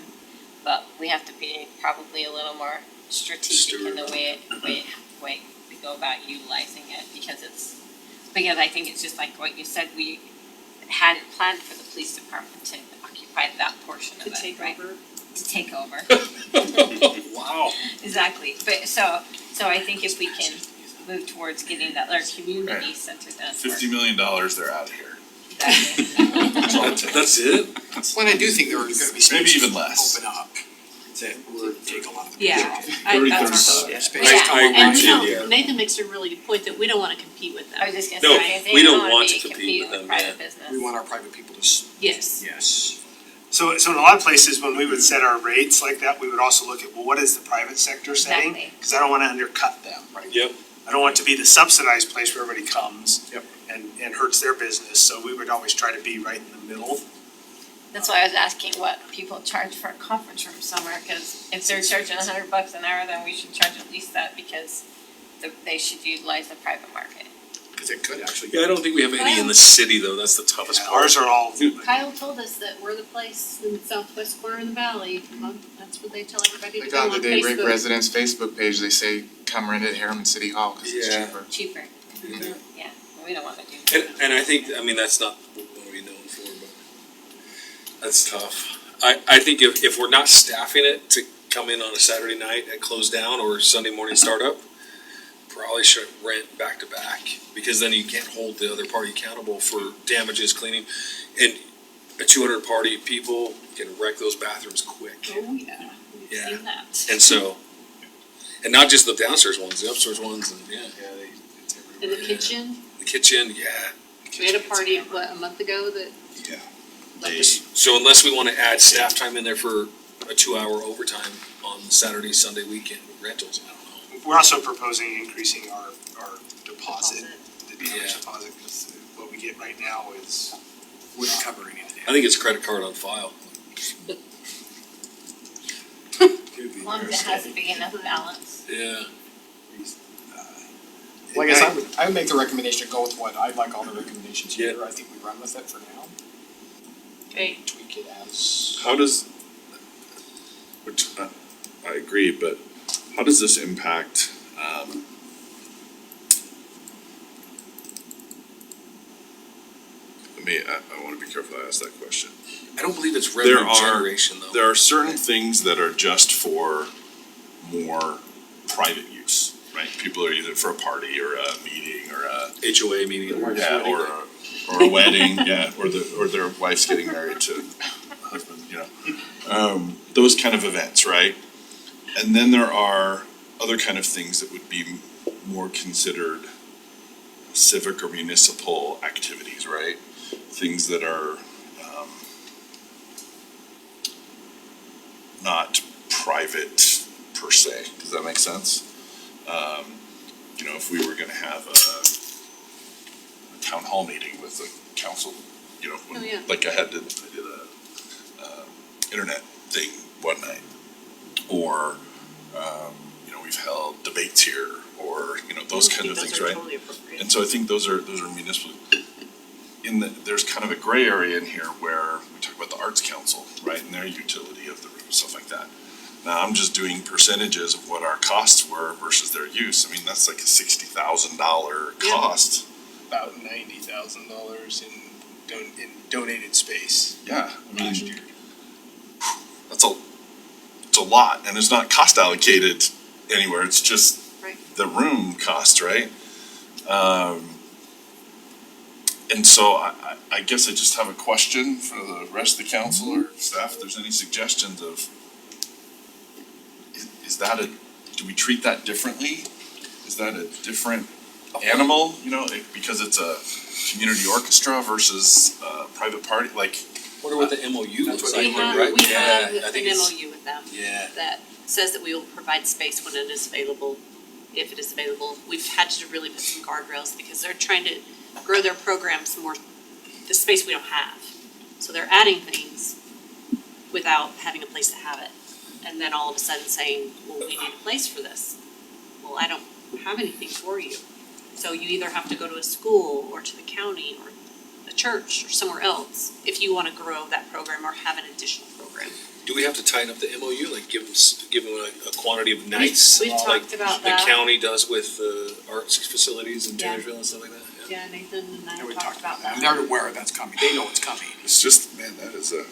But we have to be probably a little more strategic in the way we go about utilizing it, because I think it's just like what you said, we hadn't planned for the police department to occupy that portion of To it, take right? over. To take over. Wow. Exactly, but so I think if we can move towards getting that, our community center done. $50 million, they're out of here. Exactly. That's it? When I do think there are gonna be Maybe spaces even less. open up that would take a lot of the Yeah. pressure off. That's our hope. Yeah, space. I agree And we too, yeah. don't, Nathan makes a really good point that we don't wanna compete with I them. was just gonna No, say, we don't wanna want be to compete with them, private yeah. business. We want our private people to, Yes. yes. So in a lot of places, when we would set our rates like that, we would also look at, well, what is the private sector setting? Exactly. Cause I don't wanna undercut them. Yep. I don't want it to be the subsidized place where everybody comes. Yep. And hurts their business, so we would always try to be right in the middle. That's why I was asking what people charge for a conference room somewhere, cause if they're charging $100 an hour, then we should charge at least that, because they should utilize the private market. Cause it could actually. Yeah, I don't think we have any in the city though, that's the toughest part. Ours are all, Kyle told us that we're the place in the southwest corner of the valley. Well, that's what they tell everybody to Like do on on the Daybreak Facebook. Residents Facebook page, they say, come rent at Harriman City Hall, cause it's Yeah. cheaper. Cheaper. Yeah. Yeah, we don't wanna do that. And I think, I mean, that's not what we wanna be known for, but that's tough. I think if we're not staffing it to come in on a Saturday night and close down or Sunday morning startup, probably should rent back to back, because then you can't hold the other party accountable for damages, cleaning. And a 200 party people can wreck those bathrooms quick. Oh, yeah, we've Yeah. seen that. And so, and not just the downstairs ones, the upstairs ones, and yeah, it's everywhere. In the kitchen, the kitchen, yeah. we had a party, what, a month ago that Yeah. left They, us. So unless we wanna add staff time in there for a 2-hour overtime on Saturday, Sunday weekend rentals, I don't know. We're also proposing increasing our deposit, the damage Yeah. deposit, because what we get right now is. Wouldn't cover anything. I think it's credit card on file. As long as it has a big enough balance. Yeah. Like I said, I would make the recommendation to go with what, I like all the recommendations here, I think we run with it for now. Okay. Tweak it as. How does, which, I agree, but how does this impact, I wanna be careful I ask that question. I don't believe it's There revenue are- generation though. There are certain things that are just for more private use, right? People are either for a party or a meeting or a, HOA meeting. yeah, or a wedding, yeah, or their wife's getting married to a husband, you know. Those kind of events, right? And then there are other kind of things that would be more considered civic or municipal activities, right? Things that are, not private per se, does that make sense? You know, if we were gonna have a town hall meeting with the council, you know, when- Oh, yeah. like I did a, internet thing one night. Or, you know, we've held debates here, or, you know, those kind of things, right? Totally appropriate. And so I think those are municipal. There's kind of a gray area in here where we talk about the arts council, right, and their utility of the room, stuff like that. Now, I'm just doing percentages of what our costs were versus their use. I mean, that's like a $60,000 Yeah. cost. About $90,000 in donated space Yeah, I last mean, year. it's a lot, and it's not cost allocated anywhere, it's just Right. the room cost, right? And so I guess I just have a question for the rest of the council or staff, if there's any suggestions of, is that do we treat that differently? Is that a different animal, you know, because it's a community orchestra versus a private party, like, Wonder what the MOU looks like, We have, right? we Yeah, have I an think it's- MOU with them Yeah. that says that we will provide space when it is available, if it is available. We've had to really put some guardrails because they're trying to grow their programs more, the space we don't have. So they're adding things without having a place to have it. And then all of a sudden saying, well, we need a place for this. Well, I don't have anything for you. So you either have to go to a school or to the county or a church or somewhere else if you wanna grow that program or have an additional program. Do we have to tighten up the MOU, like give them a quantity of nights? We've like talked about the that. county does with arts facilities in Yeah. Taylorsville and stuff like that? Yeah. Yeah, Nathan and I Yeah, we talked about that. They're aware that's coming, they know it's coming. it's just, man, that is a,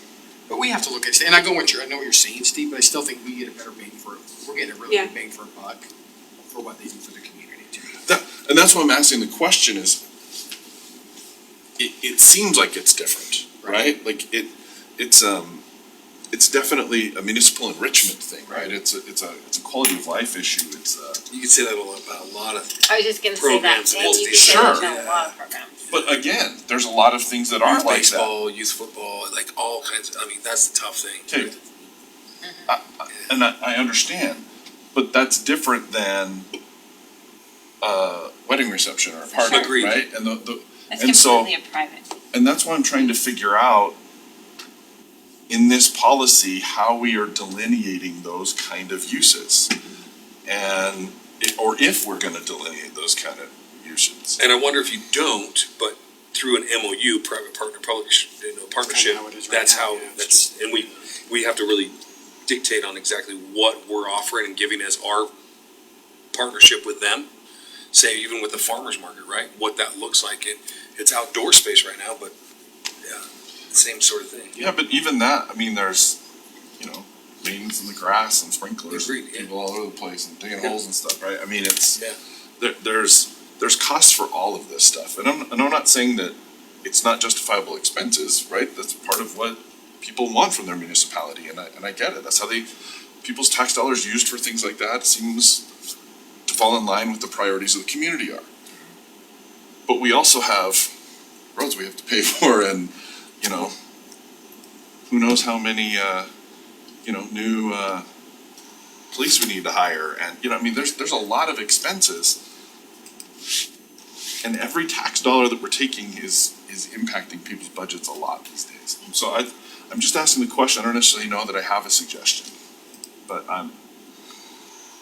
But we have to look at it, and I know what you're saying, Steve, but I still think we get a better bang for, we're getting a really Yeah. good bang for a buck for what they do for the community too. and that's why I'm asking the question is, it seems like it's different, right? Like it's definitely a municipal enrichment thing, right? It's a quality of life issue, You could say that about a lot of, I was just gonna say that, Programs, and you well, could say that sure. about a lot of programs. but again, there's a lot of things that aren't youth like that. baseball, youth football, like all kinds of, I mean, that's the tough thing. Okay. And I understand, but that's different than a wedding reception or a party, Agreed. right? And That's And so- completely a private. and that's why I'm trying to figure out in this policy, how we are delineating those kind of uses. And, or if we're gonna delineate those kind of uses. And I wonder if you don't, but through an MOU, private partner, public, partnership, how it is right that's now, how, yeah. that's, and we have to really dictate on exactly what we're offering and giving as our partnership with them. Say even with the farmer's market, right, what that looks like, it's outdoor space right now, but, yeah, same sort of thing. Yeah, but even that, I mean, there's, you know, mains in the grass and sprinklers, and Agreed, yeah. people all over the place and digging Yeah. holes and stuff, right? I mean, it's, Yeah. there's costs for all of this stuff, and I'm not saying that it's not justifiable expenses, right? That's part of what people want from their municipality, and I get it, that's how people's tax dollars used for things like that seems to fall in line with the priorities of the community are. But we also have roads we have to pay for, and, you know, who knows how many, new, police we need to hire, and, you know, I mean, there's a lot of expenses. And every tax dollar that we're taking is impacting people's budgets a lot these days. So I'm just asking the question, I don't necessarily know that I have a suggestion, but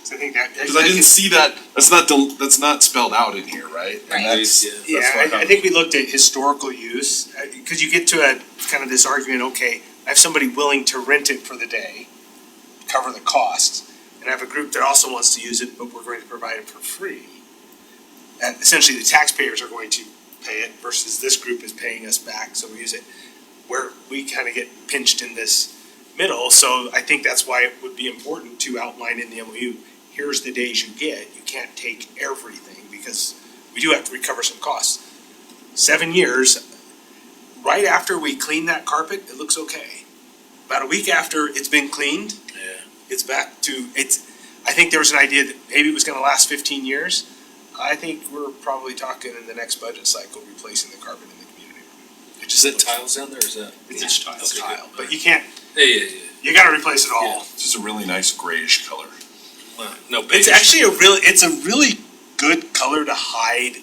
So I think that. Cause I didn't see that, that's not spelled out in here, right? And Right. that's, Yeah. Yeah, that's what I think we looked at historical use, cause you get to a, kind of this argument, okay, I have somebody willing to rent it for the day, cover the costs, and I have a group that also wants to use it, but we're going to provide it for free. And essentially, the taxpayers are going to pay it versus this group is paying us back, so we use it. Where we kind of get pinched in this middle, so I think that's why it would be important to outline in the MOU, here's the days you get, you can't take everything, because we do have to recover some costs. 7 years, right after we clean that carpet, it looks okay. About a week after it's been cleaned, Yeah. it's back to, I think there was an idea that maybe it was gonna last 15 years. I think we're probably talking in the next budget cycle, replacing the carpet in the community room. It Is just that looks- tiles down there, or is that? It's tile. It's Okay, good. tile, but you can't, Yeah. you gotta replace it all. It's just a really nice grayish color. No, beige. It's actually it's a really good color to hide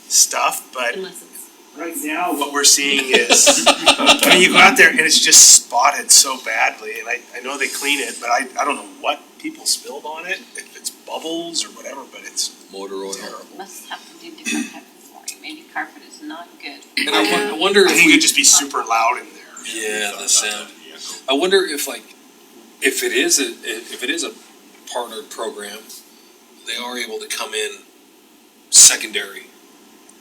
stuff, but Unless it's. right now, what we're seeing is, I mean, you go out there and it's just spotted so badly, and I know they clean it, but I don't know what people spilled on it, if it's bubbles or whatever, but it's Motor oil. terrible. Must have to do different type of flooring, maybe carpet is not good. And I wonder I if think we, it'd just be super loud in there. yeah, the sound. Yeah. I wonder if if it is a partnered program, they are able to come in secondary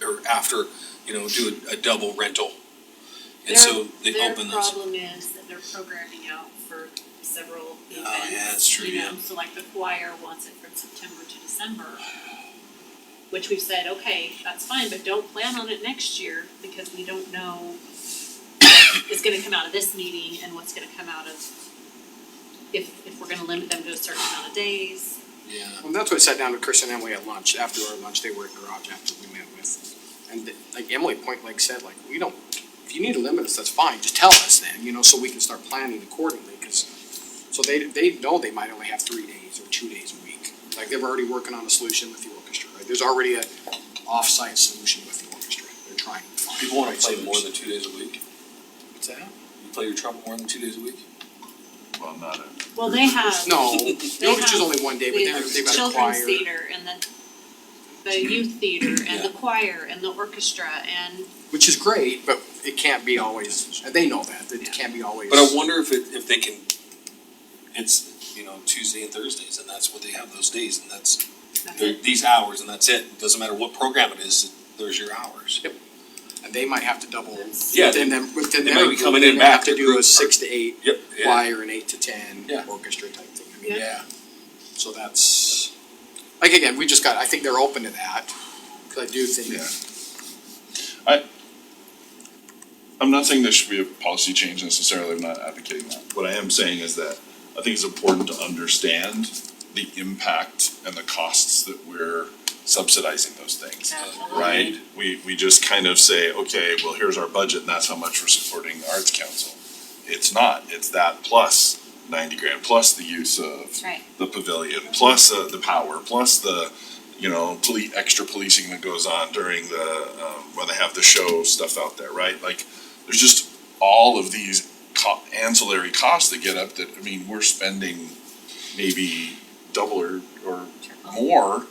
or after, do a double rental. And so they open Their those. problem is that they're programming out for several events. Oh, yeah, that's true, you know, yeah. so like the choir wants it from September to December. Which we've said, okay, that's fine, but don't plan on it next year because we don't know what's gonna come out of this meeting and what's gonna come out of if we're gonna limit them to a certain amount of days. Yeah. Well, that's what I sat down with Chris and Emily at lunch, after our lunch, they were at garage after we met with. And like Emily said, we don't, if you need to limit us, that's fine, just tell us then, so we can start planning accordingly, cause, so they know they might only have 3 days or 2 days a week. Like they're already working on a solution with the orchestra, right? There's already a off-site solution with the orchestra, they're trying to find. People wanna the play right more solution. than 2 days a week. What's that? You play your trumpet more than 2 days a week? Well, not a. Well, they have. No, They the orchestra's have only one day, but they've got a choir. Children's theater and the youth theater and the choir and the orchestra and. Which is great, but it can't be always, they know that, it can't be always. But I wonder if they can, it's, Tuesday and Thursdays, and that's what they have those days, and that's these hours, and that's it. Doesn't matter what program it is, there's your hours. Yep. And they might have to double, Yeah, within they their might be group, coming they in may have back to to do group a or- 6 to 8 Yep, yeah, choir and 8 to 10 Yeah. orchestra type thing. I mean, yeah. so that's, like again, I think they're open to that, cause I do think. Yeah. I'm not saying there should be a policy change necessarily, I'm not advocating that. What I am saying is that I think it's important to understand the impact and the costs that we're subsidizing those things, right? We just kind of say, okay, well, here's our budget and that's how much we're supporting the Arts Council. It's not, it's that plus 90 grand, plus the use of Right. the pavilion, plus the power, plus the, extra policing that goes on during the, when they have the show stuff out there, right? Like, there's just all of these ancillary costs that get up that, we're spending maybe double or more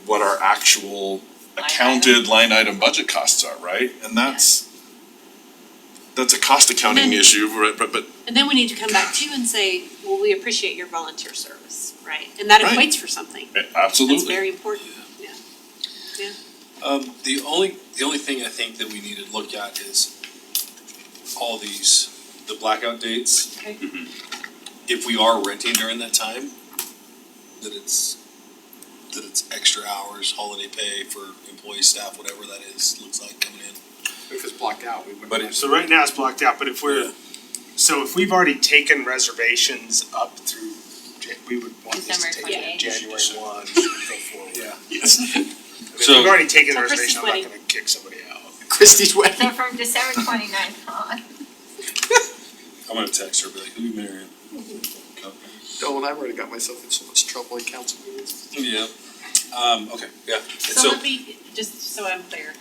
what our actual accounted line item budget costs are, right? And that's a cost accounting And then- issue, right? But And then we need to come back to you and say, well, we appreciate your volunteer service, right? And that Right. equates for something. absolutely. That's very important, yeah. The only thing I think that we need to look at is all the blackout dates. Okay. If we are renting during that time, that it's extra hours, holiday pay for employee staff, whatever that is, looks like coming in. If it's blocked out, we wouldn't. But have- So right now it's blocked out, but if Yeah. if we've already taken reservations up through, we would want this to December take 28th. January 1, go forward. Yeah. Yes. If So- we've already taken the So Christy's reservation, I'm not wedding. gonna kick somebody out. Christie's wedding. So from December 29th on. I'm gonna text her, be like, who you marrying? No, and I've already got myself in so much trouble in council meetings. Yeah. Okay, yeah. And So let me, just so I'm clear,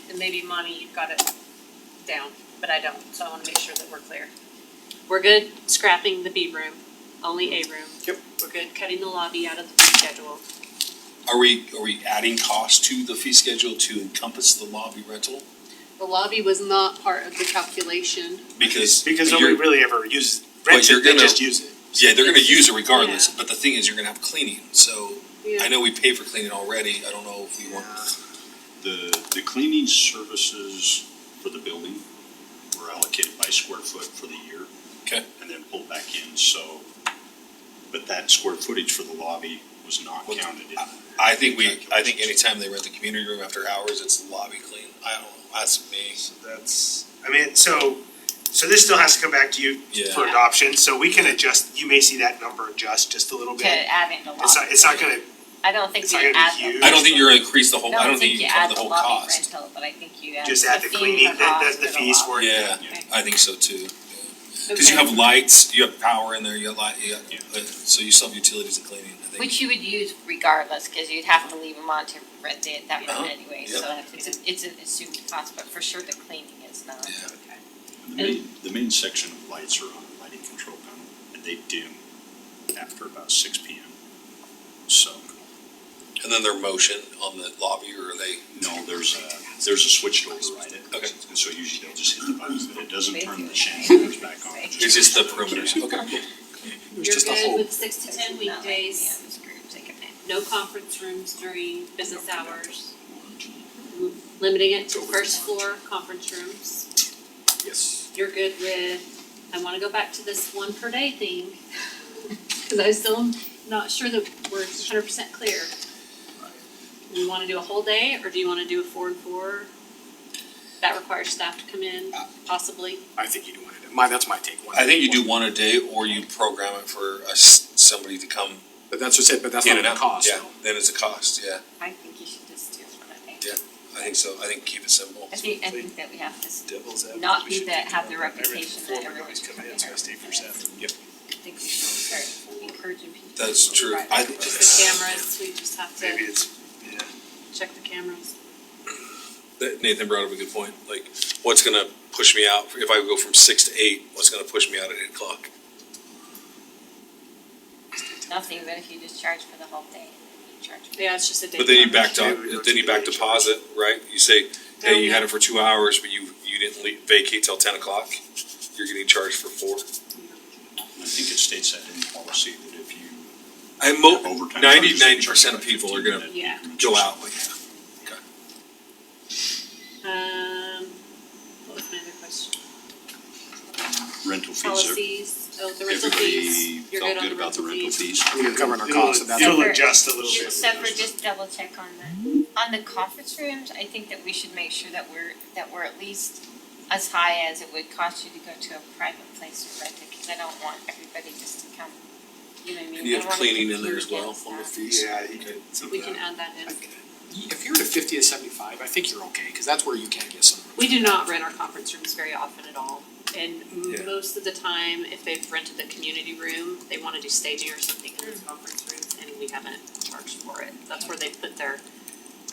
and maybe Monty, you've got it down, but I don't, so I wanna make sure that we're clear. We're good scrapping the bead room only A room. Yep. We're good cutting the lobby out of the fee schedule. Are we adding cost to the fee schedule to encompass the lobby rental? The lobby was not part of the calculation. Because nobody you're, really ever uses, But rents you're it, they gonna- just use it. yeah, they're gonna It's use just- it regardless, yeah. but the thing is, you're gonna have cleaning, so I know we pay for cleaning already, I don't know if we want. The cleaning services for the building were allocated by square foot for the year. Okay. And then pulled back in, so, but that square footage for the lobby was not Well, counted in. I think anytime they rent the community room after hours, it's lobby clean, I don't know, that's me. That's, I mean, so this still has to come back to you Yeah. for adoption, so we can adjust, you may see that number adjust just a little To bit. add in the lobby. It's not gonna, I don't think it's you not gonna add be the. huge. I don't think you're gonna increase the whole, No, I don't think you you can add cover the the whole lobby cost. rental, but I think you add just add the fee cleaning, for cost the for fees for it. Yeah, Okay. I think so too, cause you Okay. have lights, you have power in there, you got so you still have utilities and cleaning, I think. Which you would use regardless, cause you'd have to leave them on to rent it, that room Uh-huh. anyway, so it's an assumed cost, but for sure the cleaning is not. Yeah. Okay. The main section of lights are on a lighting control panel, and they dim after about 6 p.m. So, And then their motion on the lobby, or are they? no, there's a switch to override it. Okay. And so usually they'll just hit the button, but it doesn't turn the chandeliers back on. It's just the perimeters, okay. There's You're just a good whole, with 6 to 10 weekdays, Yeah, those groups, they can have. no conference rooms during business hours. Limiting it to first floor conference rooms. yes. You're good with, I wanna go back to this one per day thing. Cause I still am not sure that we're 100% clear. Do you wanna do a whole day, or do you wanna do a 4 and 4? That requires staff to come in, possibly. I think you do want to do, that's my take. I think you do one a day, or you program it for somebody to come But that's just it, but that's in not and the out. cost, Yeah, though. then it's a cost, yeah, I think you should just do one a day. Yeah. I think so, I think keep it simple. I think that we have to Devil's advocate, not we be should that think have the about that. reputation Before that we always everybody's come coming in, so here. I stay for seven. Yep. I think we should start encouraging people. That's true. Right. I- Just the cameras, we just have Maybe to it's, yeah. check the cameras. Nathan brought up a good point, like, what's gonna push me out, if I go from 6 to 8, what's gonna push me out at 8 o'clock? Nothing, but if you just charge for the whole day, and you charge. Yeah, it's just a day. But then you charge. back deposit, right? You say, hey, you had it for 2 hours, but you didn't vacate till 10 o'clock, you're getting charged for 4. I think it states that in the policy that if you And have overtime charges, 90% of charge people are 15 gonna minute Yeah. increments go or out, something. like, What was my other question? Rental fees, Policies, the rental fees, everybody you're felt good on good the about the rental fees. We're covering our costs, and that's. It'll adjust a little bit. Except for just double check on the conference rooms, I think that we should make sure that we're at least as high as it would cost you to go to a private place to rent it, cause I don't want everybody just to come, you know what I mean? and you I have don't wanna cleaning in there compete as well against on the that. fees. Yeah, you Okay. could. We can add that in. If you're at a 50 to 75, I think you're okay, because that's where you can get some. We do not rent our conference rooms very often at all. And Yeah. most of the time, if they've rented the community room, they wanna do staging or something in those conference rooms, and we haven't charged for it. That's where they put their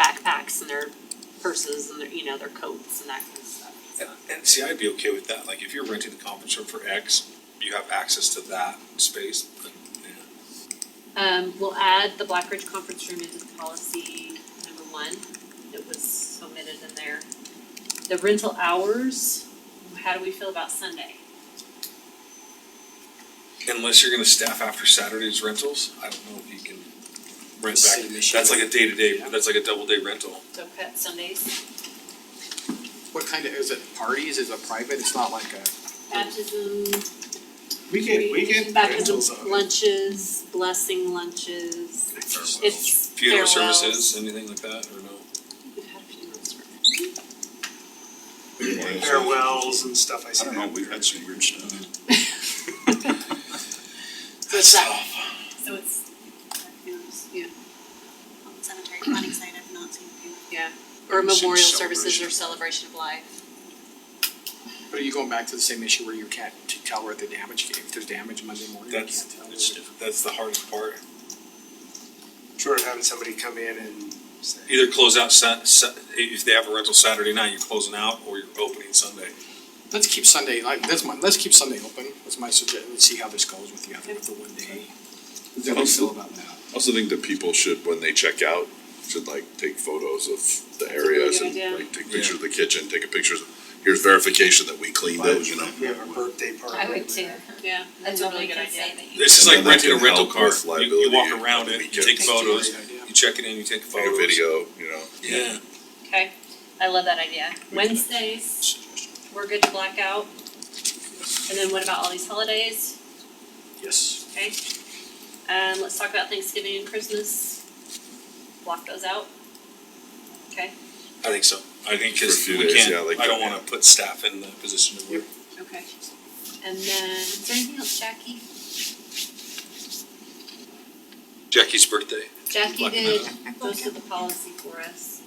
backpacks and their purses and their, their coats and that kind of stuff. And see, I'd be okay with that, like, if you're renting the conference room for X, you have access to that space, but, yeah. We'll add the Black Ridge conference room into the policy number 1. It was omitted in there. The rental hours, how do we feel about Sunday? Unless you're gonna staff after Saturday's rentals, I don't know if you can rent Same back, issue. that's like a day-to-day, that's like a double-day rental. So cut Sundays, What kind of, is it parties, is it private, it's not like a, baptism, Weekend rentals baptism on it. lunches, blessing lunches. It's Funeral farewells. services, anything like that, or no? We've had funerals. Farewells and stuff, I I see don't that. know, we've had some weird stuff. So it's that, So it's, yeah, on the cemetery planning side, I've not seen people. yeah, or It's memorial celebration. services or celebration of life. but are you going back to the same issue where you can't tell where the damage, if there's damage Monday morning, you can't That's, tell? It's different. that's the hardest part. Short of having somebody come in and say. Either close out if they have a rental Saturday night, you're closing out, or you're opening Sunday. Let's keep Sunday, let's keep Sunday open, that's my suggestion, let's see how this goes with the other, with the 1 day. How do you feel about that? I also think that people should, when they check out, should like take photos of the That's a really areas good and idea. like take pictures of the kitchen, take a pictures, here's verification that we cleaned it, you know. We have a birthday party. I would too. Yeah, that's a really good idea. This is And like then that renting a can rental help car. with You liability walk around on it, the you take weekends. photos, Great idea. you check it in, you take Take photos. a video, you know. Yeah. Okay, I love that idea. Wednesdays, we're good to black out. And then what about all these holidays? Yes. Okay. Let's talk about Thanksgiving and Christmas. Block those out. Okay, I think so. I think For a cause few we days, can't, yeah, like I don't that, wanna put staff in the position to work. okay. And then, is there anything else, Jackie? Jackie's birthday. Jackie Black did out. most of the policy for us.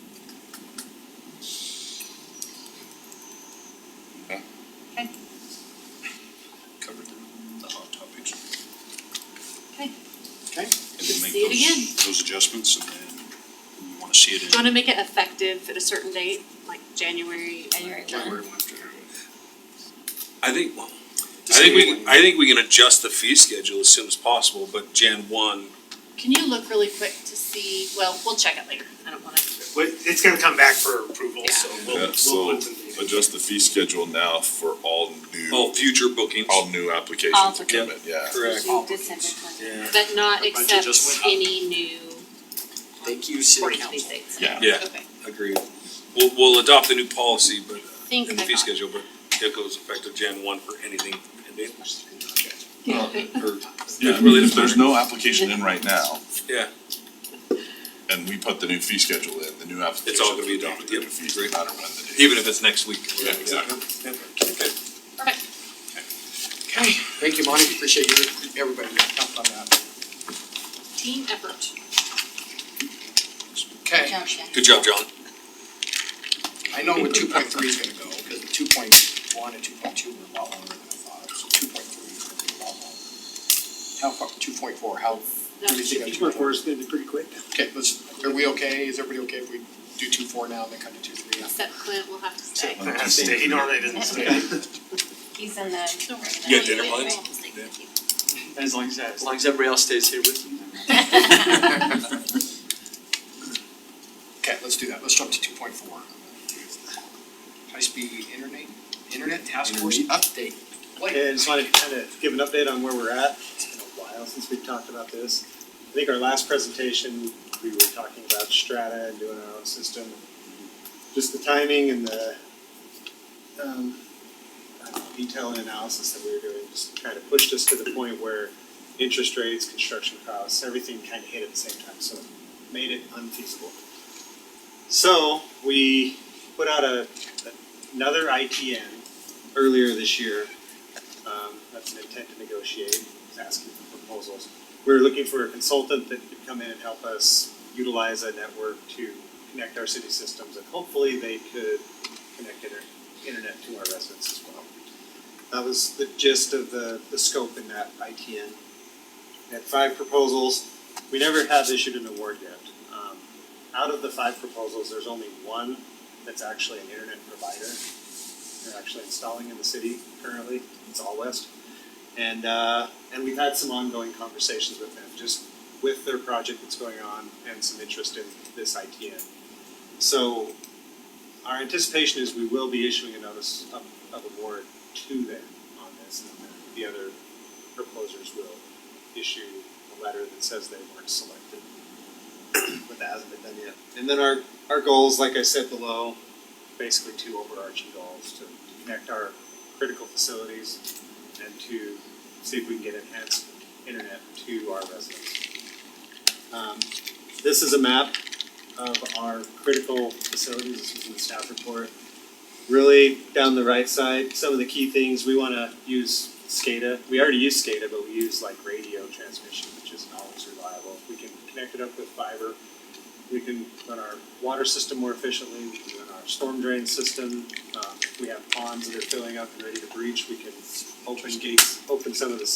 Covered the hot topics. Okay. Okay. And Let's then make see it again. those adjustments, and then we wanna see it in. Do you wanna make it effective at a certain date, like January? January 1. I think we can adjust the fee schedule as soon as possible, but Jan 1, Can you look really quick to see, well, we'll check it later, I don't wanna. It's gonna come back for approval, Yeah. so Yeah, we'll so put some data. adjust the fee schedule now for all all future bookings. all new applications All that come in, yeah. Correct. To December 20th. Yeah. But not The budget accept just went up. any new. Thank you, city according to these council. dates. Yeah. Yeah, Okay, agreed. We'll adopt the new policy, but, think and the I fee got it. schedule, but it goes effective Jan 1 for anything pending. Well, Or, Yeah, it really if doesn't there's matter. no application in right now, Yeah, and we put the new fee schedule in, the new application. It's all gonna be would adopted, with the new yep. fees, no matter when the date. even if it's next week. or Yeah, whatever. exactly. Okay. Perfect. Okay, thank you, Monty, appreciate everybody that helped on that. Team effort. Okay, Good job, John. I know what 2.3 is gonna go, because the 2.1 and 2.2 were a lot longer than I thought, so 2.3 is gonna be a lot longer. How far, 2.4, how, what do you think? 2.4 is gonna be pretty quick. Okay, are we okay, is everybody okay if we do 2.4 now and then cut to 2.3? Except Clint will have to stay. Stay, he normally doesn't stay. He's in the. Don't worry. You got dinner plans? As long as everybody else stays here with you. Okay, let's do that, let's jump to 2.4. High-speed internet task force update. Okay, I just wanted to kind of give an update on where we're at. It's been a while since we've talked about this. I think our last presentation, we were talking about Strata and doing our own system. Just the timing and the detail and analysis that we were doing just kind of pushed us to the point where interest rates, construction costs, everything kind of hit at the same time, so it made it unfeasible. So we put out another ITN earlier this year. That's an intent to negotiate, it's asking for proposals. We were looking for a consultant that could come in and help us utilize a network to connect our city systems, and hopefully they could connect internet to our residents as well. That was the gist of the scope in that ITN. We had 5 proposals. We never have issued an award yet. Out of the 5 proposals, there's only one that's actually an internet provider. They're actually installing in the city currently. It's All West. And we've had some ongoing conversations with them, just with their project that's going on and some interest in this ITN. So our anticipation is we will be issuing a notice of award to them on this, and then the other proposers will issue a letter that says they weren't selected. But that hasn't been done yet. And then our goals, like I said below, basically 2 overarching goals: to connect our critical facilities and to see if we can get enhanced internet to our residents. This is a map of our critical facilities. This is in the staff report. Really, down the right side, some of the key things, we want to use SCADA. We already use SCADA, but we use like radio transmission, which isn't always reliable. If we can connect it up with fiber, we can run our water system more efficiently. We can run our storm drain system. We have ponds that are filling up and ready to breach. We can open some of the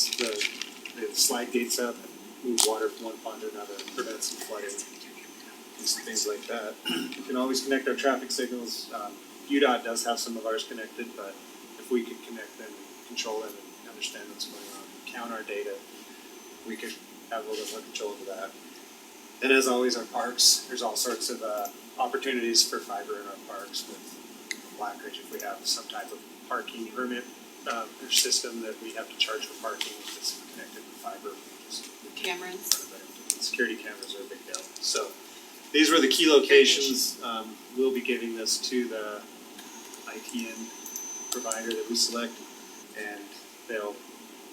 slide gates up and move water from one pond to another, prevent some flooding, and some things like that. We can always connect our traffic signals. UDOT does have some of ours connected, but if if we could connect them and control them and understand what's going on, count our data, we could have a little bit more control over that. And as always, our parks, there's all sorts of opportunities for fiber in our parks with Black Ridge. If we have some type of parking permit or system that we have to charge for parking that's connected with fiber. Cameras. Security cameras are a big deal. So these were the key locations. We'll be giving this to the ITN provider that we select, and they'll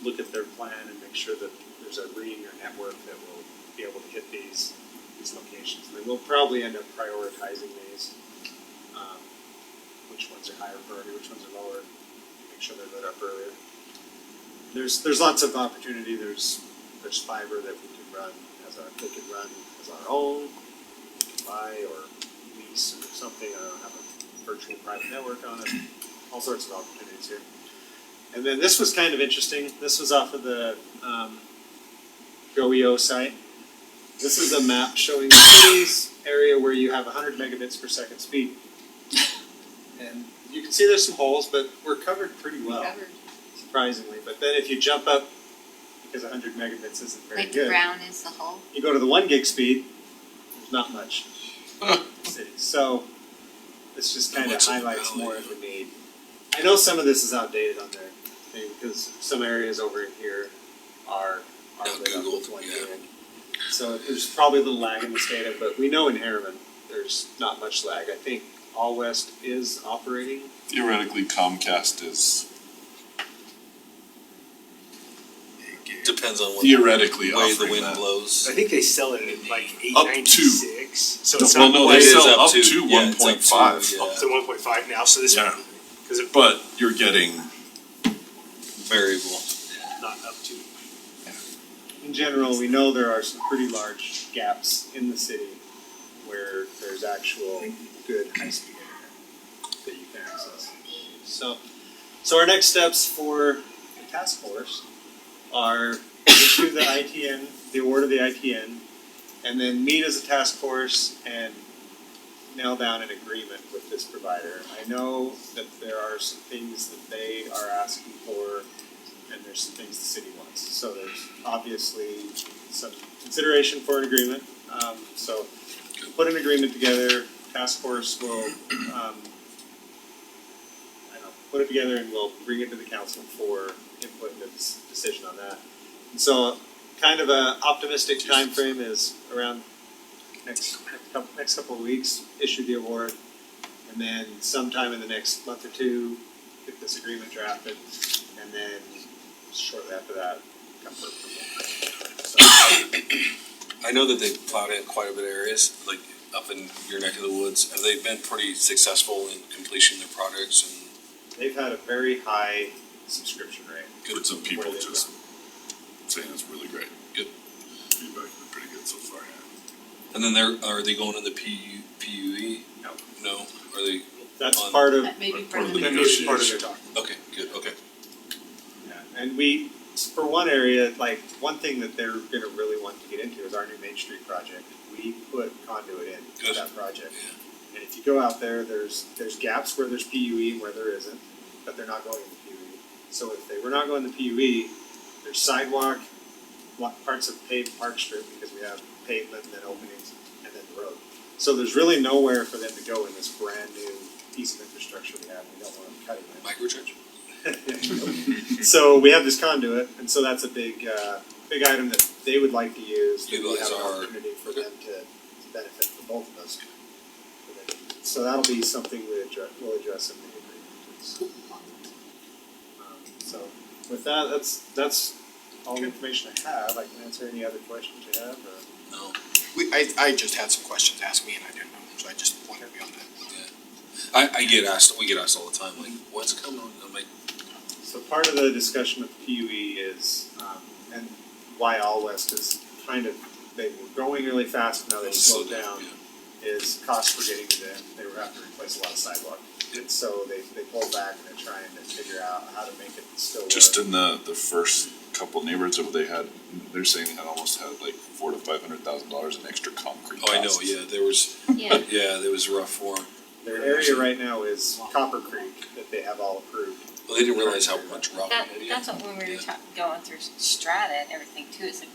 look at their plan and make sure that there's a ring or network that will be able to hit these locations. And then we'll probably end up prioritizing these, which ones are higher priority, which ones are lower, make sure they're lit up earlier. There's lots of opportunity. There's fiber that we could run they could run as our own, buy or lease or something. I don't have a virtual private network on it. All sorts of opportunities here. And then this was kind of interesting. This was off of the GoEO site. This is a map showing the city's area where you have 100 megabits per second speed. And you can see there's some holes, but we're covered pretty well, surprisingly. But then if you jump up, because 100 megabits isn't very Like good, brown is the whole. you go to the 1 gig speed, there's not much in the city. So this just kind of What's in the highlights valley? more of the need. I know some of this is outdated on their thing, because some areas over in here are Now lit up Google, with 1 yeah. gig. So there's probably a little lag in this data, but we know in Harriman, there's not much lag. I think All West is operating. Theoretically, Comcast is Depends on what theoretically way the offering wind that. blows. I think they sell it at like Up to. 896. So it's Well, not no, quite they It is sell up up to- to yeah, it's up to, 1.5. yeah. up to 1.5 now. So this Yeah. because it's But you're getting Variable. not up to. In general, we know there are some pretty large gaps in the city where there's actual good high-speed internet that you can access. So our next steps for the task force are issue the ITN, the award of the ITN, and then meet as a task force and nail down an agreement with this provider. I know that there are some things that they are asking for, and there's some things the city wants. So there's obviously some consideration for an agreement. So put an agreement together, task force will, put it together and we'll bring it to the council for input and a decision on that. And so kind of a optimistic time frame is around next couple of weeks, issue the award, and then sometime in the next month or two, get this agreement drafted, and then shortly after that, come for approval. So, I know that they've plowed in quite a bit of areas, like up in your neck of the woods. Have they been pretty successful in completing their projects? And they've had a very high subscription rate. good. Some people where they've just gone. saying it's really great. Good. Feedback's been pretty good so far. Yeah. And then are they going in the PUE? No. No? Are they? That's On- part of, That may be Part part of of the the that may be part of their talk. Okay, good, okay. Yeah, and we, for one area, like, one thing that they're gonna really want to get into is our new Main Street project. We put conduit in to Good. that project. Yeah. And if you go out there, there's gaps where there's PUE and where there isn't, but they're not going in the PUE. So if they were not going in the PUE, there's sidewalk, parts of paved park strip, because we have pavement and then openings, and then the road. So there's really nowhere for them to go in this brand new piece of infrastructure we have. We don't want them cutting it. Microchurch? So we have this conduit, and so that's a big item that they would like to use. That we Utilize have an our- opportunity for them to benefit from both of us. So that'll be something we'll address in the agreement. So with that, that's all the information I have. I can answer any other questions you have, or. No. I just had some questions asked me and I didn't know, so I just wanted to be on that. We get asked all the time, like, when's it coming on? I'm like, So part of the discussion with PUE is, and why All West is kind of, they were growing really fast, now they've slowed down, is cost for getting to them. They were having to replace a lot of sidewalk. And so they pulled back and they're trying to figure out how to make it still work. Just in the first couple neighborhoods that they had, they're saying they had almost had like $400,000 to $500,000 in extra concrete oh, I know, costs. yeah, there was, Yeah. there was rough for 'em. Their area right now is Copper Creek that they have all approved. Well, they didn't realize how much rock That, we had. that's what, when we were going through strata and everything too, it's like,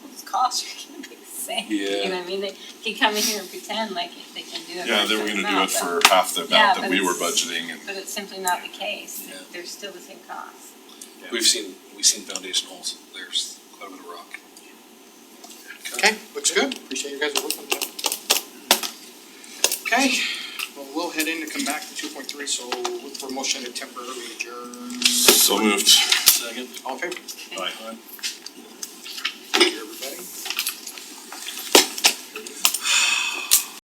people's costs are gonna be the same. You Yeah. know what I mean, they can come in here and pretend like they can do it. Yeah, for they a were certain gonna do it amount, for half the Yeah, amount that but we were it's- budgeting and. But it's simply not the case, Yeah. they're still the same cost. We've seen foundation holes, there's quite a bit of rock. Okay, looks good. Appreciate you guys working on that. Okay, well, we'll head in to come back to 2.3, so look for a motion to temporarily adjourn. So moved. Second. All in favor? Bye.